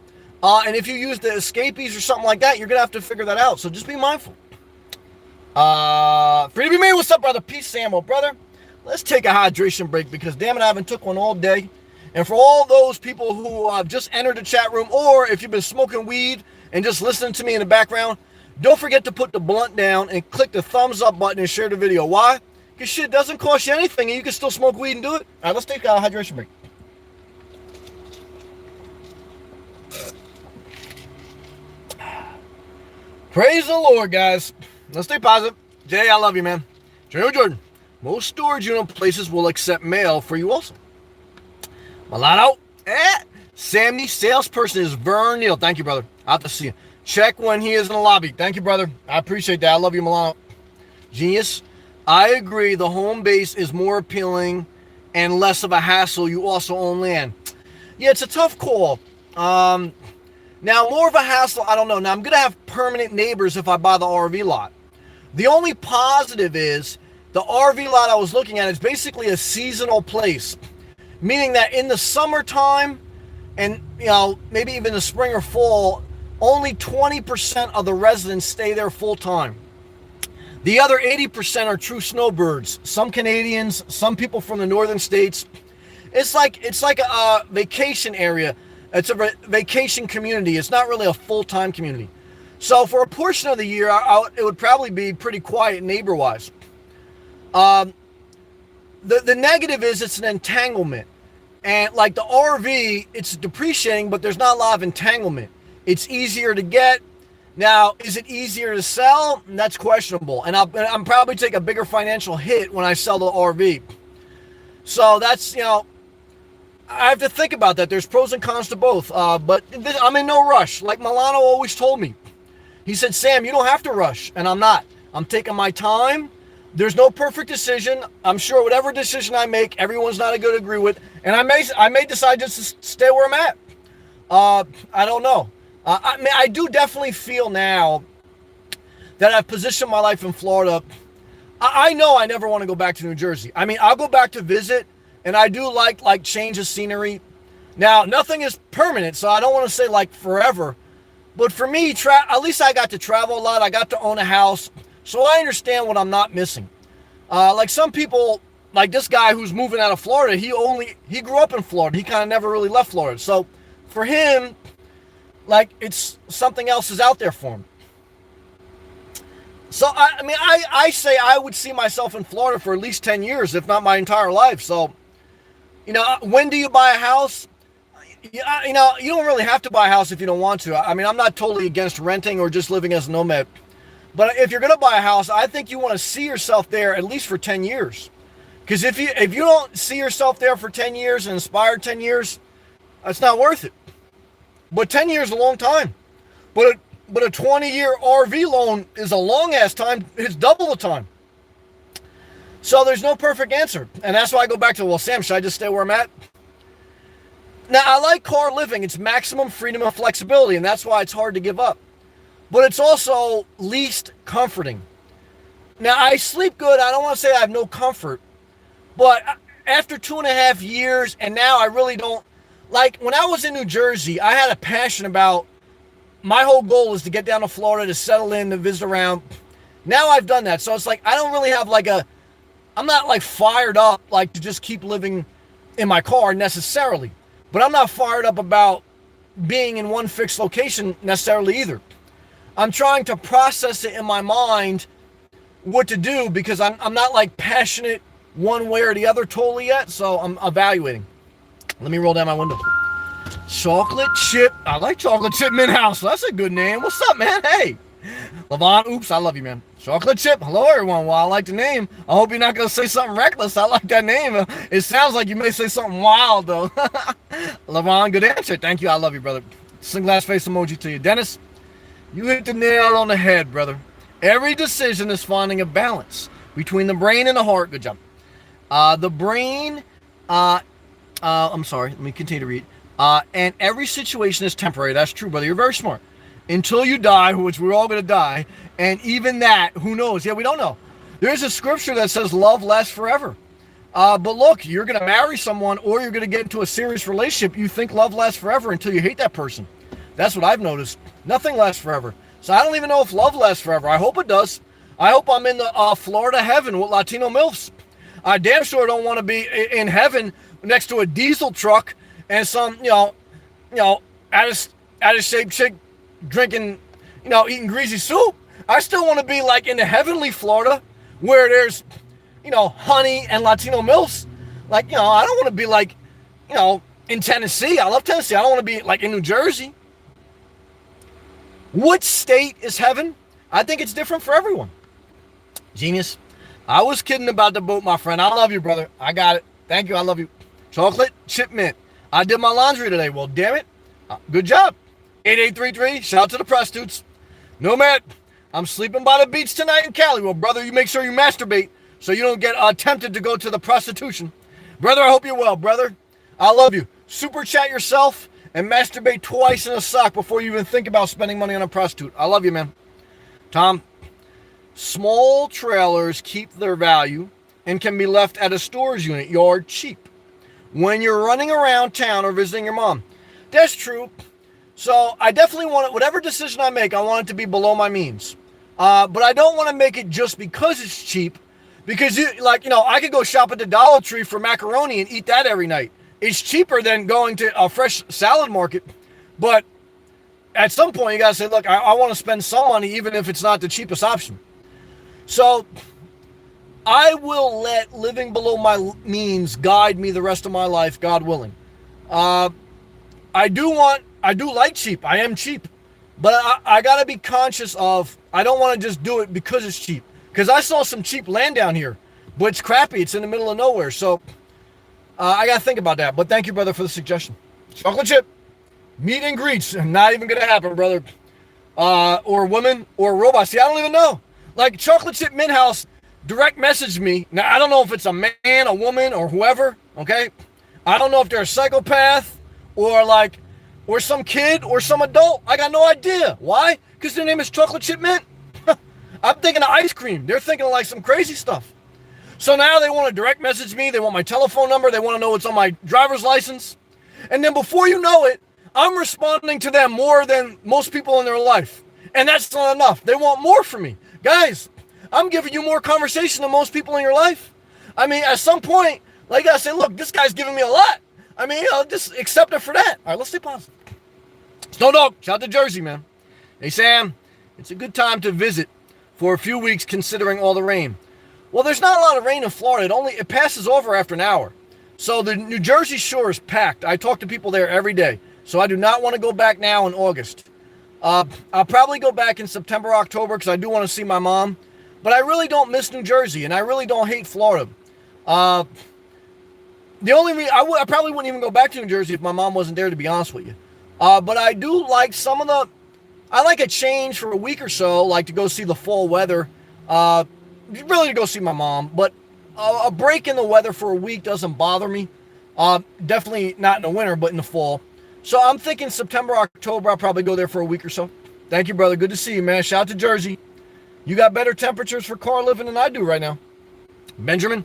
And if you use the escapees or something like that, you're going to have to figure that out. So just be mindful. Free to be me. What's up, brother? Peace, Samuel, brother. Let's take a hydration break because damn it, I haven't took one all day. And for all those people who just entered the chat room, or if you've been smoking weed and just listening to me in the background, don't forget to put the blunt down and click the thumbs up button and share the video. Why? Because shit doesn't cost you anything and you can still smoke weed and do it. All right, let's take a hydration break. Praise the Lord, guys. Let's stay positive. Jay, I love you, man. Jordan. Most storage unit places will accept mail for you also. Milano. Sammy, salesperson is Vern Neal. Thank you, brother. I'll have to see you. Check when he is in the lobby. Thank you, brother. I appreciate that. I love you, Milano. Genius. I agree. The home base is more appealing and less of a hassle. You also own land. Yeah, it's a tough call. Now, more of a hassle, I don't know. Now, I'm going to have permanent neighbors if I buy the RV lot. The only positive is the RV lot I was looking at is basically a seasonal place, meaning that in the summertime and, maybe even the spring or fall, only 20% of the residents stay there full time. The other 80% are true snowbirds. Some Canadians, some people from the northern states. It's like a vacation area. It's a vacation community. It's not really a full-time community. So for a portion of the year, it would probably be pretty quiet neighbor-wise. The negative is it's an entanglement. And like the RV, it's depreciating, but there's not a lot of entanglement. It's easier to get. Now, is it easier to sell? That's questionable. And I'm probably take a bigger financial hit when I sell the RV. So that's, I have to think about that. There's pros and cons to both. But I'm in no rush. Like Milano always told me. He said, Sam, you don't have to rush. And I'm not. I'm taking my time. There's no perfect decision. I'm sure whatever decision I make, everyone's not going to agree with. And I may decide just to stay where I'm at. I don't know. I do definitely feel now that I've positioned my life in Florida. I know I never want to go back to New Jersey. I mean, I'll go back to visit. And I do like change of scenery. Now, nothing is permanent, so I don't want to say like forever. But for me, at least I got to travel a lot. I got to own a house. So I understand what I'm not missing. Like some people, like this guy who's moving out of Florida, he grew up in Florida. He kind of never really left Florida. So for him, like it's something else is out there for him. So, I say I would see myself in Florida for at least 10 years, if not my entire life. So, when do you buy a house? You don't really have to buy a house if you don't want to. I mean, I'm not totally against renting or just living as a nomad. But if you're going to buy a house, I think you want to see yourself there at least for 10 years. Because if you don't see yourself there for 10 years and inspire 10 years, it's not worth it. But 10 years is a long time. But a 20-year RV loan is a long-ass time. It's double the time. So there's no perfect answer. And that's why I go back to, well, Sam, should I just stay where I'm at? Now, I like car living. It's maximum freedom and flexibility, and that's why it's hard to give up. But it's also least comforting. Now, I sleep good. I don't want to say I have no comfort. But after 2.5 years, and now I really don't like when I was in New Jersey, I had a passion about, my whole goal is to get down to Florida, to settle in, to visit around. Now I've done that. So it's like, I don't really have like I'm not like fired up like to just keep living in my car necessarily. But I'm not fired up about being in one fixed location necessarily either. I'm trying to process it in my mind what to do, because I'm not like passionate one way or the other totally yet. So I'm evaluating. Let me roll down my window. Chocolate Chip. I like Chocolate Chip Mint House. That's a good name. What's up, man? Hey. Levon, oops, I love you, man. Chocolate Chip. Hello, everyone. Well, I like the name. I hope you're not going to say something reckless. I like that name. It sounds like you may say something wild, though. Levon, good answer. Thank you. I love you, brother. Sunglass face emoji to you. Dennis, you hit the nail on the head, brother. Every decision is finding a balance between the brain and the heart. Good job. The brain, I'm sorry. Let me continue to read. And every situation is temporary. That's true, brother. You're very smart. Until you die, which we're all going to die. And even that, who knows? Yeah, we don't know. There's a scripture that says love lasts forever. But look, you're going to marry someone, or you're going to get into a serious relationship. You think love lasts forever until you hate that person. That's what I've noticed. Nothing lasts forever. So I don't even know if love lasts forever. I hope it does. I hope I'm in the Florida heaven with Latino MILFs. I damn sure don't want to be in heaven next to a diesel truck and some, out of shape chick drinking, eating greasy soup. I still want to be like in the heavenly Florida where there's, honey and Latino MILFs. Like, I don't want to be like, in Tennessee. I love Tennessee. I don't want to be like in New Jersey. What state is heaven? I think it's different for everyone. Genius. I was kidding about the boat, my friend. I love you, brother. I got it. Thank you. I love you. Chocolate Chip Mint. I did my laundry today. Well, damn it. Good job. 8833. Shout out to the prostitutes. Nomad. I'm sleeping by the beach tonight in Cali. Well, brother, you make sure you masturbate so you don't get tempted to go to the prostitution. Brother, I hope you're well, brother. I love you. Super chat yourself and masturbate twice in a sock before you even think about spending money on a prostitute. I love you, man. Tom. Small trailers keep their value and can be left at a storage unit yard cheap when you're running around town or visiting your mom. That's true. So I definitely want it, whatever decision I make, I want it to be below my means. But I don't want to make it just because it's cheap. Because, I could go shop at the Dollar Tree for macaroni and eat that every night. It's cheaper than going to a fresh salad market. But at some point, you got to say, look, I want to spend some money even if it's not the cheapest option. So I will let living below my means guide me the rest of my life, God willing. I do like cheap. I am cheap. But I got to be conscious of, I don't want to just do it because it's cheap. Because I saw some cheap land down here. But it's crappy. It's in the middle of nowhere. So I got to think about that. But thank you, brother, for the suggestion. Chocolate chip. Meet and greets. Not even going to happen, brother. Or woman or robot. See, I don't even know. Like Chocolate Chip Mint House direct messaged me. Now, I don't know if it's a man, a woman, or whoever. Okay. I don't know if they're a psychopath or some kid or some adult. I got no idea. Why? Because their name is Chocolate Chip Mint. I'm thinking of ice cream. They're thinking of like some crazy stuff. So now they want to direct message me. They want my telephone number. They want to know what's on my driver's license. And then before you know it, I'm responding to them more than most people in their life. And that's not enough. They want more from me. Guys, I'm giving you more conversation than most people in your life. I mean, at some point, like I say, look, this guy's giving me a lot. I mean, just accept it for that. All right, let's stay positive. Snow Dog, shout out to Jersey, man. Hey, Sam, it's a good time to visit for a few weeks considering all the rain. Well, there's not a lot of rain in Florida. It passes over after an hour. So the New Jersey shore is packed. I talk to people there every day. So I do not want to go back now in August. I'll probably go back in September, October, because I do want to see my mom. But I really don't miss New Jersey, and I really don't hate Florida. The only reason I probably wouldn't even go back to New Jersey if my mom wasn't there, to be honest with you. But I do like I like a change for a week or so, like to go see the fall weather. Really to go see my mom, but a break in the weather for a week doesn't bother me. Definitely not in the winter, but in the fall. So I'm thinking September, October, I'll probably go there for a week or so. Thank you, brother. Good to see you, man. Shout out to Jersey. You got better temperatures for car living than I do right now. Benjamin,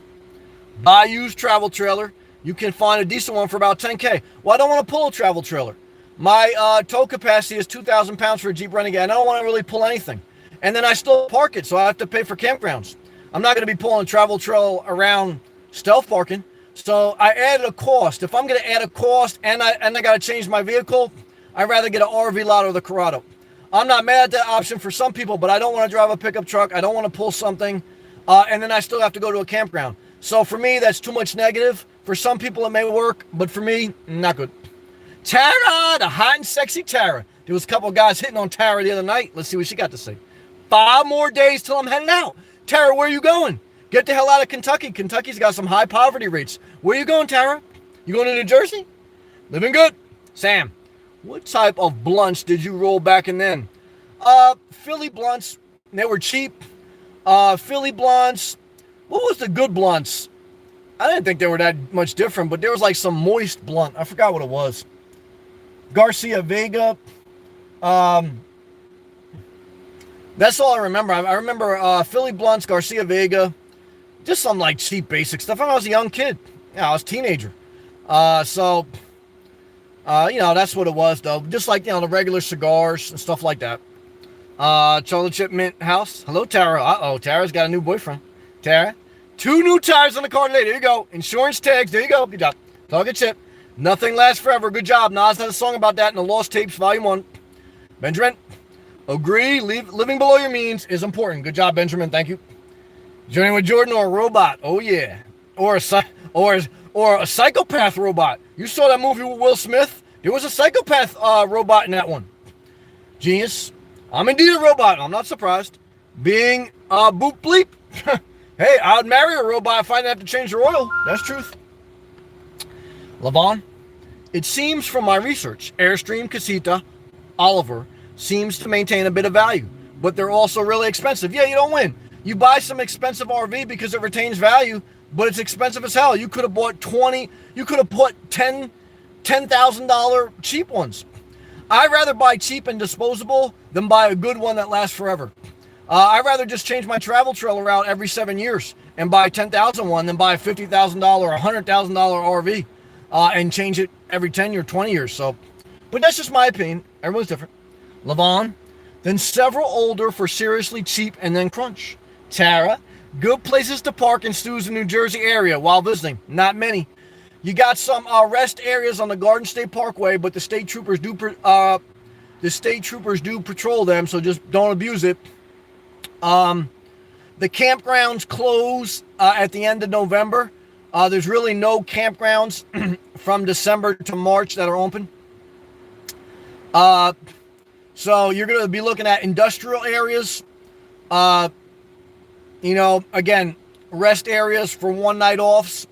buy used travel trailer. you can find a decent one for about $10K. Well, I don't want to pull a travel trailer. My tow capacity is 2,000 pounds for a Jeep Renegade. I don't want to really pull anything. And then I still park it, so I have to pay for campgrounds. I'm not going to be pulling a travel trailer around stealth parking. So I added a cost. If I'm going to add a cost and I got to change my vehicle, I'd rather get an RV lot or the Corrado. I'm not mad at that option for some people, but I don't want to drive a pickup truck. I don't want to pull something, and then I still have to go to a campground. So for me, that's too much negative. For some people, it may work, but for me, not good. Tara, the hot and sexy Tara. There was a couple of guys hitting on Tara the other night. Let's see what she got to say. 5 more days till I'm heading out. Tara, where are you going? Get the hell out of Kentucky. Kentucky's got some high poverty rates. Where are you going, Tara? You going to New Jersey? Living good. Sam, what type of blunts did you roll back in then? Philly blunts. They were cheap. Philly blunts. What was the good blunts? I didn't think they were that much different, but there was like some moist blunt. I forgot what it was. Garcia Vega. That's all I remember. I remember Philly blunts, Garcia Vega. Just some like cheap basic stuff. I was a young kid. Yeah, I was a teenager. So that's what it was though. Just like, the regular cigars and stuff like that. Chocolate Chip Mint House. Hello, Tara. Uh-oh, Tara's got a new boyfriend. Tara, 2 new tires on the car today. There you go. Insurance tags. There you go. Good job. Chocolate Chip. Nothing lasts forever. Good job. Nas had a song about that in the Lost Tapes, Volume 1. Benjamin. Agree. Living below your means is important. Good job, Benjamin. Thank you. Journey with Jordan or a robot. Oh, yeah. Or a psychopath robot. You saw that movie with Will Smith? There was a psychopath robot in that one. Genius. I'm indeed a robot. I'm not surprised. Being boop bleep. Hey, I would marry a robot if I didn't have to change the oil. That's truth. Levon. It seems from my research, Airstream, Casita, Oliver seems to maintain a bit of value, but they're also really expensive. Yeah, you don't win. You buy some expensive RV because it retains value, but it's expensive as hell. You could have bought 20, you could have put $10,000 cheap ones. I'd rather buy cheap and disposable than buy a good one that lasts forever. I'd rather just change my travel trailer out every 7 years and buy a $10,000 one than buy a $50,000 or $100,000 RV and change it every 10 or 20 years. So, but that's just my opinion. Everyone's different. Levon, then several older for seriously cheap and then crunch. Tara, good places to park in Stu's in New Jersey area while visiting. Not many. You got some rest areas on the Garden State Parkway, but the state troopers do patrol them, so just don't abuse it. The campgrounds close at the end of November. There's really no campgrounds from December to March that are open. So you're going to be looking at industrial areas. Again, rest areas for one night offs.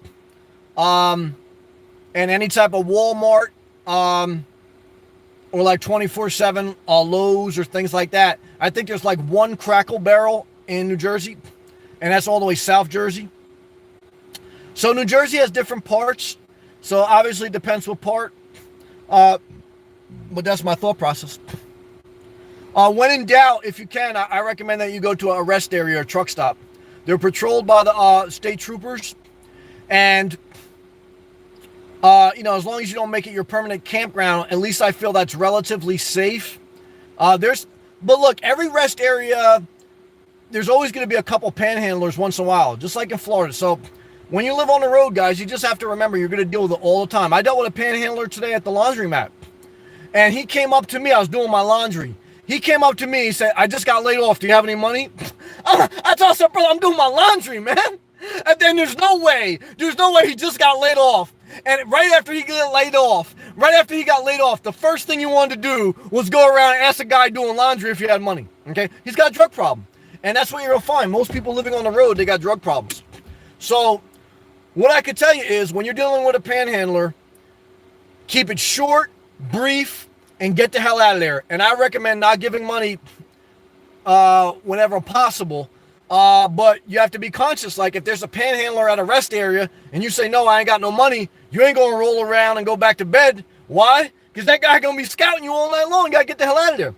And any type of Walmart, or like 24/7 Lowe's or things like that. I think there's like one Crackle Barrel in New Jersey, and that's all the way South Jersey. So New Jersey has different parts. So obviously it depends what part. But that's my thought process. When in doubt, if you can, I recommend that you go to a rest area or truck stop. They're patrolled by the state troopers. And, as long as you don't make it your permanent campground, at least I feel that's relatively safe. But look, every rest area, there's always going to be a couple panhandlers once in a while, just like in Florida. So when you live on the road, guys, you just have to remember you're going to deal with it all the time. I dealt with a panhandler today at the laundromat. And he came up to me. I was doing my laundry. He came up to me. He said, I just got laid off. Do you have any money? I told him, brother, I'm doing my laundry, man. And then there's no way he just got laid off. And right after he got laid off, the first thing he wanted to do was go around and ask a guy doing laundry if he had money. Okay? He's got a drug problem. And that's what you're going to find. Most people living on the road, they got drug problems. So what I could tell you is when you're dealing with a panhandler, keep it short, brief, and get the hell out of there. And I recommend not giving money whenever possible. But you have to be conscious. Like if there's a panhandler at a rest area and you say, no, I ain't got no money, you ain't going to roll around and go back to bed. Why? Because that guy going to be scouting you all night long. You got to get the hell out of there.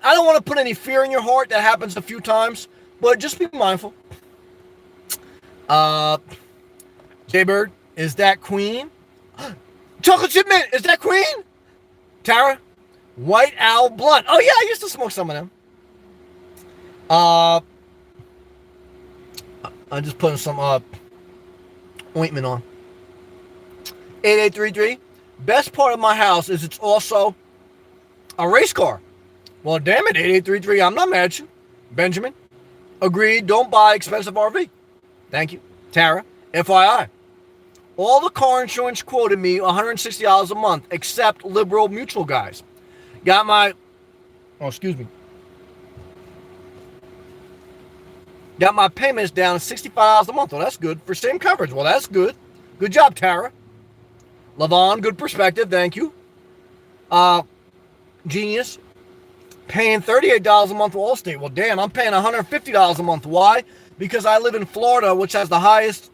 I don't want to put any fear in your heart. That happens a few times. But just be mindful. Jay Bird, Is that Queen? Chocolate chip mint. Is that Queen? Tara? White Owl Blunt. Oh yeah, I used to smoke some of them. I'm just putting some ointment on. 8833. Best part of my house is it's also a race car. Well, damn it, 8833. I'm not mad at you. Benjamin. Agreed. Don't buy expensive RV. Thank you. Tara. FYI. All the car insurance quoted me $160 a month, except Liberal Mutual guys. Got my payments down to $65 a month. Well, that's good for same coverage. Well, that's good. Good job, Tara. Lavon, good perspective. Thank you. Genius. Paying $38 a month for Allstate. Well, damn, I'm paying $150 a month. Why? Because I live in Florida, which has the highest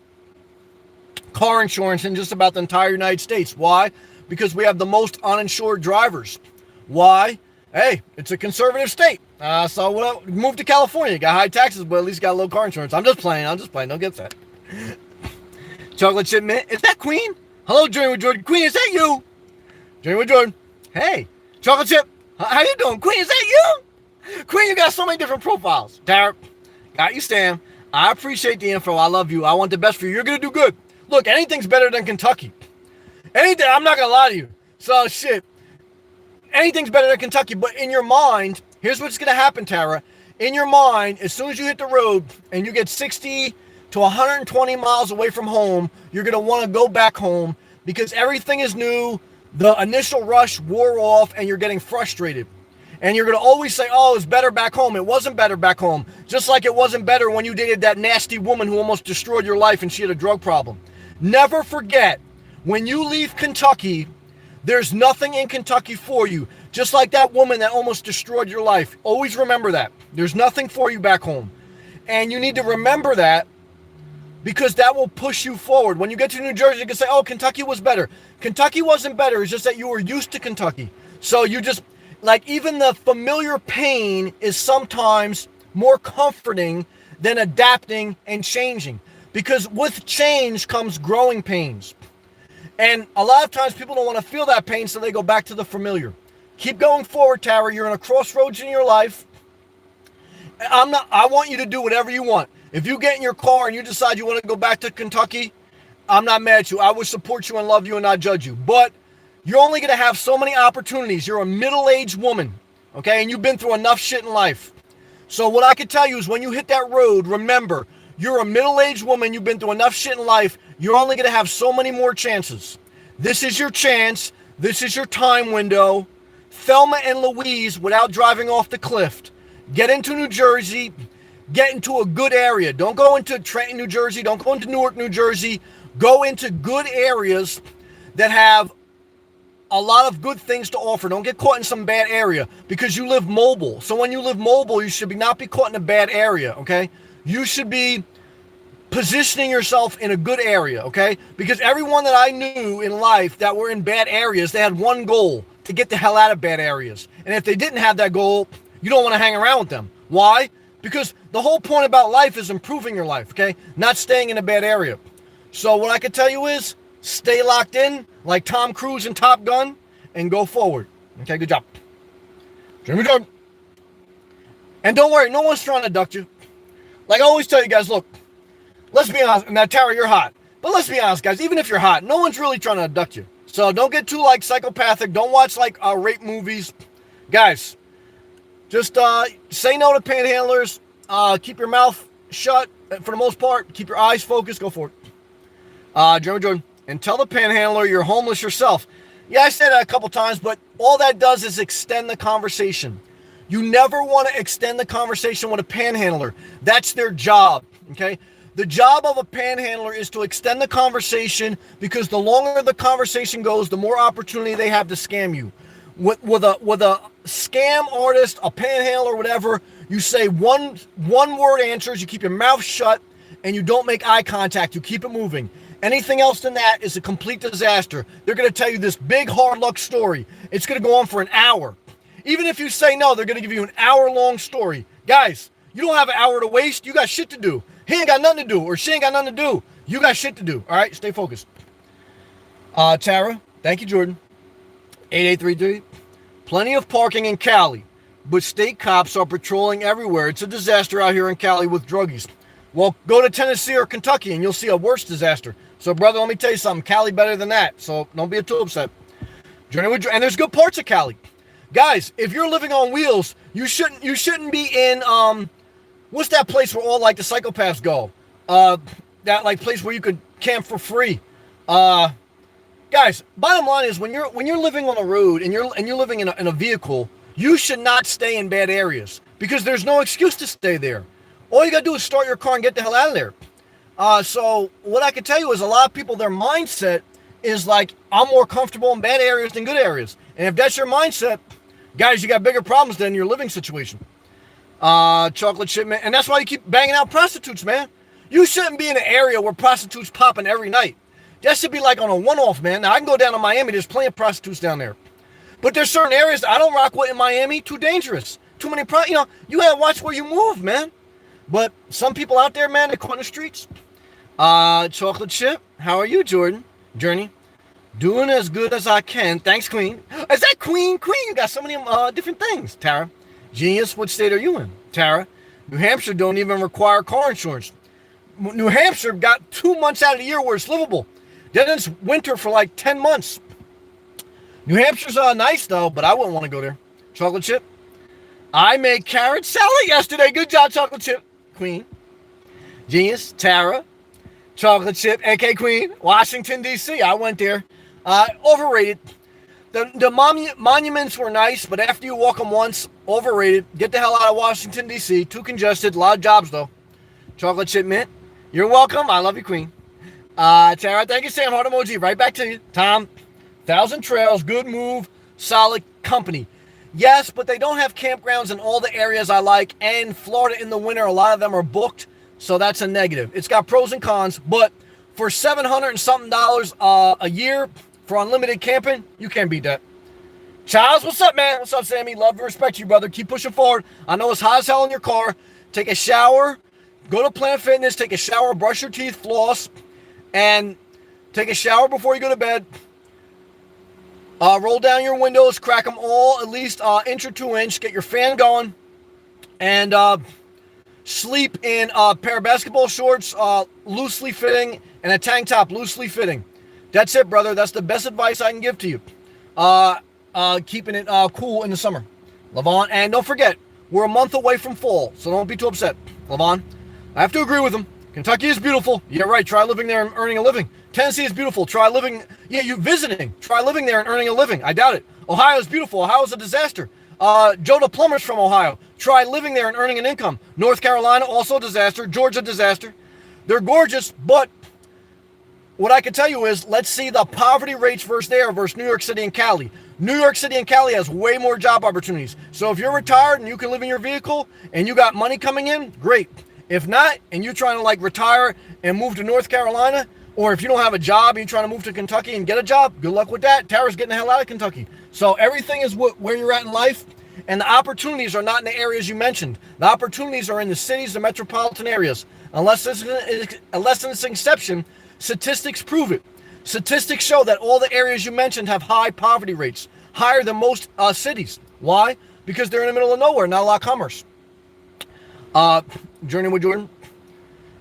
car insurance in just about the entire United States. Why? Because we have the most uninsured drivers. Why? Hey, it's a conservative state. So move to California. You got high taxes, but at least got low car insurance. I'm just playing. Don't get that. Chocolate chip mint. Is that Queen? Hello, Journey with Jordan. Queen, is that you? Journey with Jordan. Hey, chocolate chip. How you doing? Queen, is that you? Queen, you got so many different profiles. Tara, got you, Stan. I appreciate the info. I love you. I want the best for you. You're going to do good. Look, anything's better than Kentucky. Anything. I'm not going to lie to you. So, shit. Anything's better than Kentucky. But in your mind, here's what's going to happen, Tara. In your mind, as soon as you hit the road and you get 60 to 120 miles away from home, you're going to want to go back home because everything is new. The initial rush wore off and you're getting frustrated. And you're going to always say, oh, it's better back home. It wasn't better back home. Just like it wasn't better when you dated that nasty woman who almost destroyed your life and she had a drug problem. Never forget, when you leave Kentucky, there's nothing in Kentucky for you. Just like that woman that almost destroyed your life. Always remember that. There's nothing for you back home. And you need to remember that because that will push you forward. When you get to New Jersey, you can say, oh, Kentucky was better. Kentucky wasn't better. It's just that you were used to Kentucky. So you just, like, even the familiar pain is sometimes more comforting than adapting and changing. Because with change comes growing pains. And a lot of times people don't want to feel that pain, so they go back to the familiar. Keep going forward, Tara. You're in a crossroads in your life. I want you to do whatever you want. If you get in your car and you decide you want to go back to Kentucky, I'm not mad at you. I would support you and love you and not judge you. But you're only going to have so many opportunities. You're a middle-aged woman, okay? And you've been through enough shit in life. So what I can tell you is when you hit that road, remember, you're a middle-aged woman. You've been through enough shit in life. You're only going to have so many more chances. This is your chance. This is your time window. Thelma and Louise without driving off the cliff. Get into New Jersey. Get into a good area. Don't go into Trenton, New Jersey. Don't go into Newark, New Jersey. Go into good areas that have a lot of good things to offer. Don't get caught in some bad area because you live mobile. So when you live mobile, you should not be caught in a bad area, okay? You should be positioning yourself in a good area, okay? Because everyone that I knew in life that were in bad areas, they had one goal, to get the hell out of bad areas. And if they didn't have that goal, you don't want to hang around with them. Why? Because the whole point about life is improving your life, okay? Not staying in a bad area. So what I can tell you is stay locked in like Tom Cruise in Top Gun and go forward. Okay, good job. Jimmy Jordan. And don't worry, no one's trying to abduct you. Like I always tell you guys, look, let's be honest. Now, Tara, you're hot. But let's be honest, guys. Even if you're hot, no one's really trying to abduct you. So don't get too, like, psychopathic. Don't watch, like, rape movies. Guys, just say no to panhandlers. Keep your mouth shut for the most part. Keep your eyes focused. Go for it. Jeremy Jordan. And tell the panhandler you're homeless yourself. Yeah, I said that a couple times, but all that does is extend the conversation. You never want to extend the conversation with a panhandler. That's their job, okay? The job of a panhandler is to extend the conversation because the longer the conversation goes, the more opportunity they have to scam you. With a scam artist, a panhandler, whatever, you say one word answers, you keep your mouth shut, and you don't make eye contact. You keep it moving. Anything else than that is a complete disaster. They're going to tell you this big hard luck story. It's going to go on for an hour. Even if you say no, they're going to give you an hour-long story. Guys, you don't have an hour to waste. You got shit to do. He ain't got nothing to do, or she ain't got nothing to do. You got shit to do. All right? Stay focused. Tara, thank you, Jordan. 8833. Plenty of parking in Cali, but state cops are patrolling everywhere. It's a disaster out here in Cali with druggies. Well, go to Tennessee or Kentucky and you'll see a worse disaster. So, brother, let me tell you something. Cali better than that. So don't be too upset. And there's good parts of Cali. Guys, if you're living on wheels, you shouldn't be in what's that place where all like the psychopaths go? That like place where you could camp for free. Guys, bottom line is when you're living on the road and you're living in a vehicle, you should not stay in bad areas because there's no excuse to stay there. All you gotta do is start your car and get the hell out of there. So what I can tell you is a lot of people, their mindset is like, I'm more comfortable in bad areas than good areas. And if that's your mindset, guys, you got bigger problems than your living situation. Chocolate chip, man. And that's why you keep banging out prostitutes, man. You shouldn't be in an area where prostitutes popping every night. That should be like on a one-off, man. Now, I can go down to Miami. There's plenty of prostitutes down there. But there's certain areas I don't rock with in Miami. Too dangerous. Too many, you gotta watch where you move, man. But some people out there, man, they're caught in the streets. Chocolate chip. How are you, Jordan? Journey. Doing as good as I can. Thanks, Queen. Is that Queen? Queen, you got so many different things. Tara. Genius, what state are you in? Tara. New Hampshire don't even require car insurance. New Hampshire got 2 months out of the year where it's livable. Then it's winter for like 10 months. New Hampshire's nice though, but I wouldn't want to go there. Chocolate chip. I made carrot salad yesterday. Good job, chocolate chip. Queen. Genius. Tara. Chocolate chip, AK Queen. Washington, D.C. I went there. Overrated. The monuments were nice, but after you walk them once, overrated. Get the hell out of Washington, D.C. Too congested. A lot of jobs though. Chocolate chip mint. You're welcome. I love you, Queen. Tara, thank you, Sam. Heart emoji. Right back to you. Tom. Thousand Trails. Good move. Solid company. Yes, but they don't have campgrounds in all the areas I like. And Florida in the winter, a lot of them are booked. So that's a negative. It's got pros and cons. But for $700 and something a year for unlimited camping, you can't beat that. Charles, what's up, man? What's up, Sammy? Love and respect you, brother. Keep pushing forward. I know it's hot as hell in your car. Take a shower. Go to Planet Fitness. Take a shower. Brush your teeth. Floss. And take a shower before you go to bed. Roll down your windows, crack them all at least inch or 2 inch. Get your fan going, and sleep in a pair of basketball shorts, loosely fitting, and a tank top, loosely fitting. That's it, brother. That's the best advice I can give to you. Keeping it cool in the summer. Levon, and don't forget, we're a month away from fall, so don't be too upset. Levon, I have to agree with him. Kentucky is beautiful. Yeah, right. Try living there and earning a living. Tennessee is beautiful. Try living. Yeah, you visiting. Try living there and earning a living. I doubt it. Ohio is beautiful. Ohio is a disaster. Joe the plumber's from Ohio. Try living there and earning an income. North Carolina, also a disaster. Georgia, disaster. They're gorgeous, but what I can tell you is let's see the poverty rates versus New York City and Cali. New York City and Cali has way more job opportunities. So if you're retired and you can live in your vehicle and you got money coming in, great. If not, and you're trying to like retire and move to North Carolina, or if you don't have a job and you're trying to move to Kentucky and get a job, good luck with that. Tara's getting the hell out of Kentucky. So everything is where you're at in life, and the opportunities are not in the areas you mentioned. The opportunities are in the cities, the metropolitan areas. Unless it's an exception, statistics prove it. Statistics show that all the areas you mentioned have high poverty rates, higher than most cities. Why? Because they're in the middle of nowhere, not a lot of commerce. Journey with Jordan.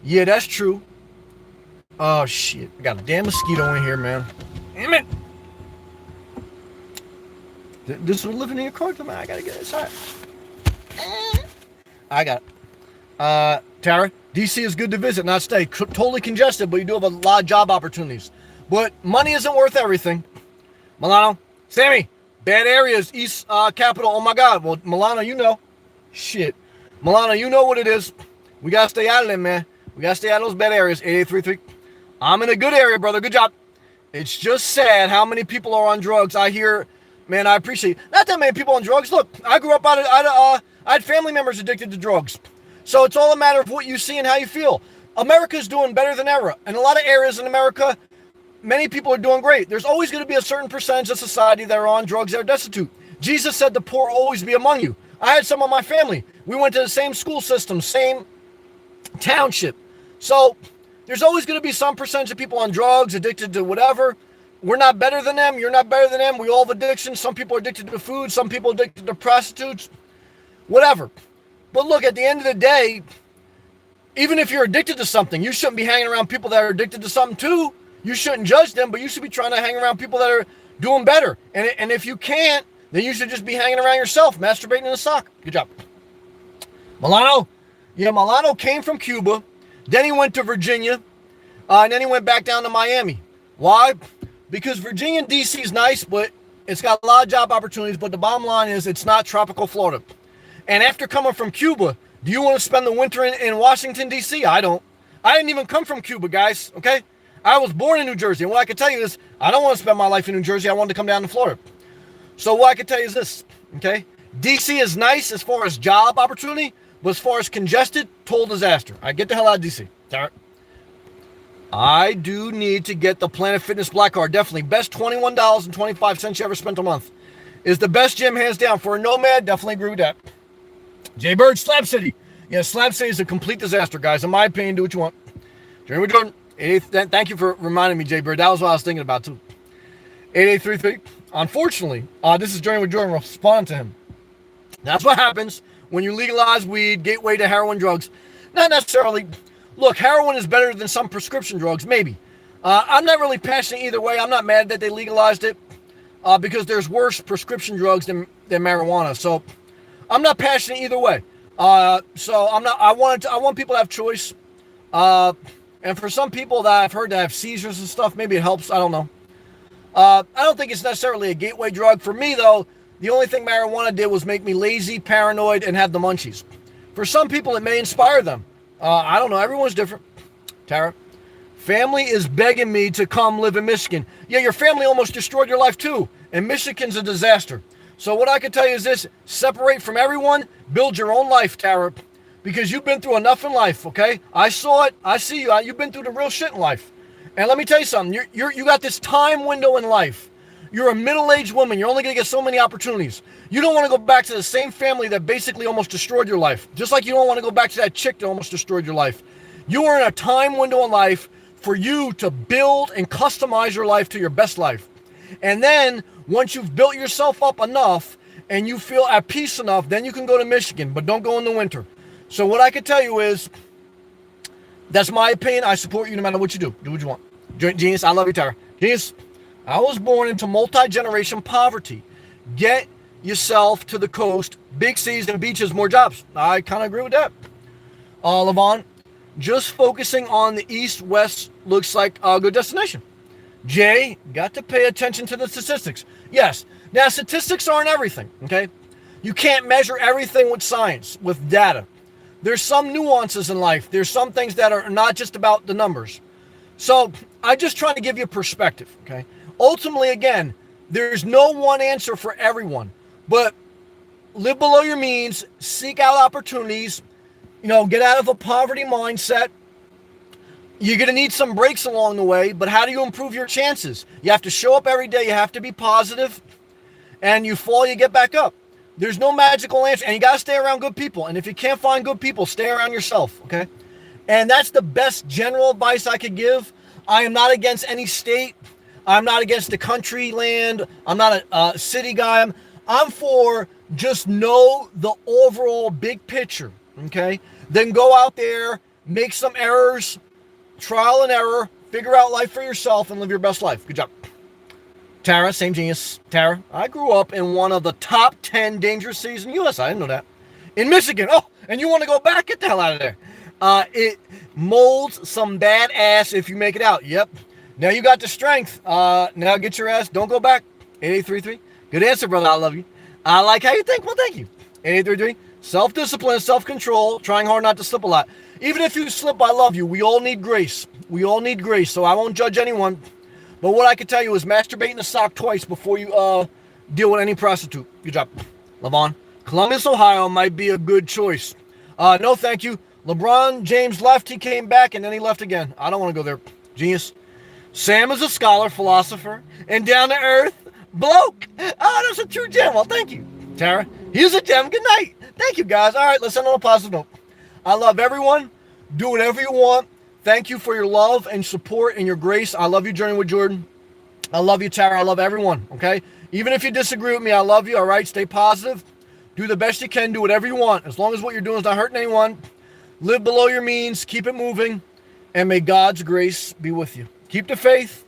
Yeah, that's true. Oh, shit. I got a damn mosquito in here, man. Damn it. This was living in your car, man. I gotta get inside. I got it. Tara, DC is good to visit, not stay. Totally congested, but you do have a lot of job opportunities. But money isn't worth everything. Milano, Sammy, bad areas, East Capital. Oh, my God. Well, Milano, you know. Shit. Milano, you know what it is. We got to stay out of them, man. We got to stay out of those bad areas. 8833. I'm in a good area, brother. Good job. It's just sad how many people are on drugs. I hear, man, I appreciate it. Not that many people on drugs. Look, I grew up I had family members addicted to drugs. So it's all a matter of what you see and how you feel. America's doing better than ever. In a lot of areas in America, many people are doing great. There's always going to be a certain percentage of society that are on drugs that are destitute. Jesus said the poor will always be among you. I had some of my family. We went to the same school system, same township. So there's always going to be some percentage of people on drugs, addicted to whatever. we're not better than them. You're not better than them. We all have addictions. Some people are addicted to food. Some people are addicted to prostitutes. Whatever. But look, at the end of the day, even if you're addicted to something, you shouldn't be hanging around people that are addicted to something too. You shouldn't judge them, but you should be trying to hang around people that are doing better. And if you can't, then you should just be hanging around yourself, masturbating in a sock. Good job. Milano. Yeah, Milano came from Cuba. Then he went to Virginia. And then he went back down to Miami. Why? Because Virginia and D.C. is nice, but it's got a lot of job opportunities. But the bottom line is it's not tropical Florida. And after coming from Cuba, do you want to spend the winter in Washington, D.C.? I don't. I didn't even come from Cuba, guys, okay? I was born in New Jersey. And what I can tell you is I don't want to spend my life in New Jersey. I wanted to come down to Florida. So what I can tell you is this, okay? D.C. is nice as far as job opportunity, but as far as congested, total disaster. I get the hell out of D.C. All right. I do need to get the Planet Fitness Black Card. Definitely. Best $21.25 you ever spent a month. Is the best gym, hands down. For a nomad, definitely agree with that. Jay Bird, Slab City. Yeah, Slab City is a complete disaster, guys. In my opinion, do what you want. Jeremy Jordan, thank you for reminding me, Jay Bird. That was what I was thinking about, too. 8833. Unfortunately, this is Journey with Jordan responding to him. That's what happens when you legalize weed, gateway to heroin drugs. Not necessarily. Look, heroin is better than some prescription drugs, maybe. I'm not really passionate either way. I'm not mad that they legalized it because there's worse prescription drugs than marijuana. So I'm not passionate either way. So I'm not. I want people to have choice. And for some people that I've heard that have seizures and stuff, maybe it helps. I don't know. I don't think it's necessarily a gateway drug. For me, though, the only thing marijuana did was make me lazy, paranoid, and have the munchies. For some people, it may inspire them. I don't know. Everyone's different. Tara, family is begging me to come live in Michigan. Yeah, your family almost destroyed your life too. And Michigan's a disaster. So what I can tell you is this. Separate from everyone. Build your own life, Tara. Because you've been through enough in life, okay? I saw it. I see you. You've been through the real shit in life. And let me tell you something. You got this time window in life. You're a middle-aged woman. You're only going to get so many opportunities. You don't want to go back to the same family that basically almost destroyed your life. Just like you don't want to go back to that chick that almost destroyed your life. You are in a time window in life for you to build and customize your life to your best life. And then once you've built yourself up enough and you feel at peace enough, then you can go to Michigan, but don't go in the winter. So what I can tell you is, that's my opinion. I support you no matter what you do. Do what you want. Genius, I love you, Tara. Genius, I was born into multi-generation poverty. Get yourself to the coast, big seas and beaches, more jobs. I kind of agree with that. Levon, just focusing on the east-west looks like a good destination. Jay, got to pay attention to the statistics. Yes. Now, statistics aren't everything, okay? You can't measure everything with science, with data. There's some nuances in life. There's some things that are not just about the numbers. So I'm just trying to give you a perspective, okay? Ultimately, again, there's no one answer for everyone. But live below your means, seek out opportunities, get out of a poverty mindset. You're going to need some breaks along the way, but how do you improve your chances? You have to show up every day. You have to be positive, and you fall, you get back up. There's no magical answer, and you got to stay around good people. And if you can't find good people, stay around yourself, okay? And that's the best general advice I could give. I am not against any state. I'm not against the country land. I'm not a city guy. I'm for just know the overall big picture, okay? Then go out there, make some errors, trial and error, figure out life for yourself, and live your best life. Good job. Tara, same genius. Tara, I grew up in one of the top 10 dangerous cities in the U.S. I didn't know that. In Michigan. Oh, and you want to go back? Get the hell out of there. It molds some bad ass if you make it out. Yep. Now you got the strength. Now get your ass. Don't go back. 8833. Good answer, brother. I love you. I like how you think. Well, thank you. 8833. Self-discipline, self-control, trying hard not to slip a lot. Even if you slip, I love you. We all need grace. We all need grace, so I won't judge anyone. But what I can tell you is masturbate in the sock twice before you deal with any prostitute. Good job. Levon. Columbus, Ohio might be a good choice. No, thank you. LeBron James left. He came back, and then he left again. I don't want to go there. Genius. Sam is a scholar, philosopher, and down-to-earth bloke. Oh, that's a true gem. Well, thank you. Tara, he's a gem. Good night. Thank you, guys. All right, let's end on a positive note. I love everyone. Do whatever you want. Thank you for your love and support and your grace. I love you, Journey with Jordan. I love you, Tara. I love everyone, okay? Even if you disagree with me, I love you, all right? Stay positive. Do the best you can. Do whatever you want. As long as what you're doing is not hurting anyone. Live below your means. Keep it moving. And may God's grace be with you. Keep the faith.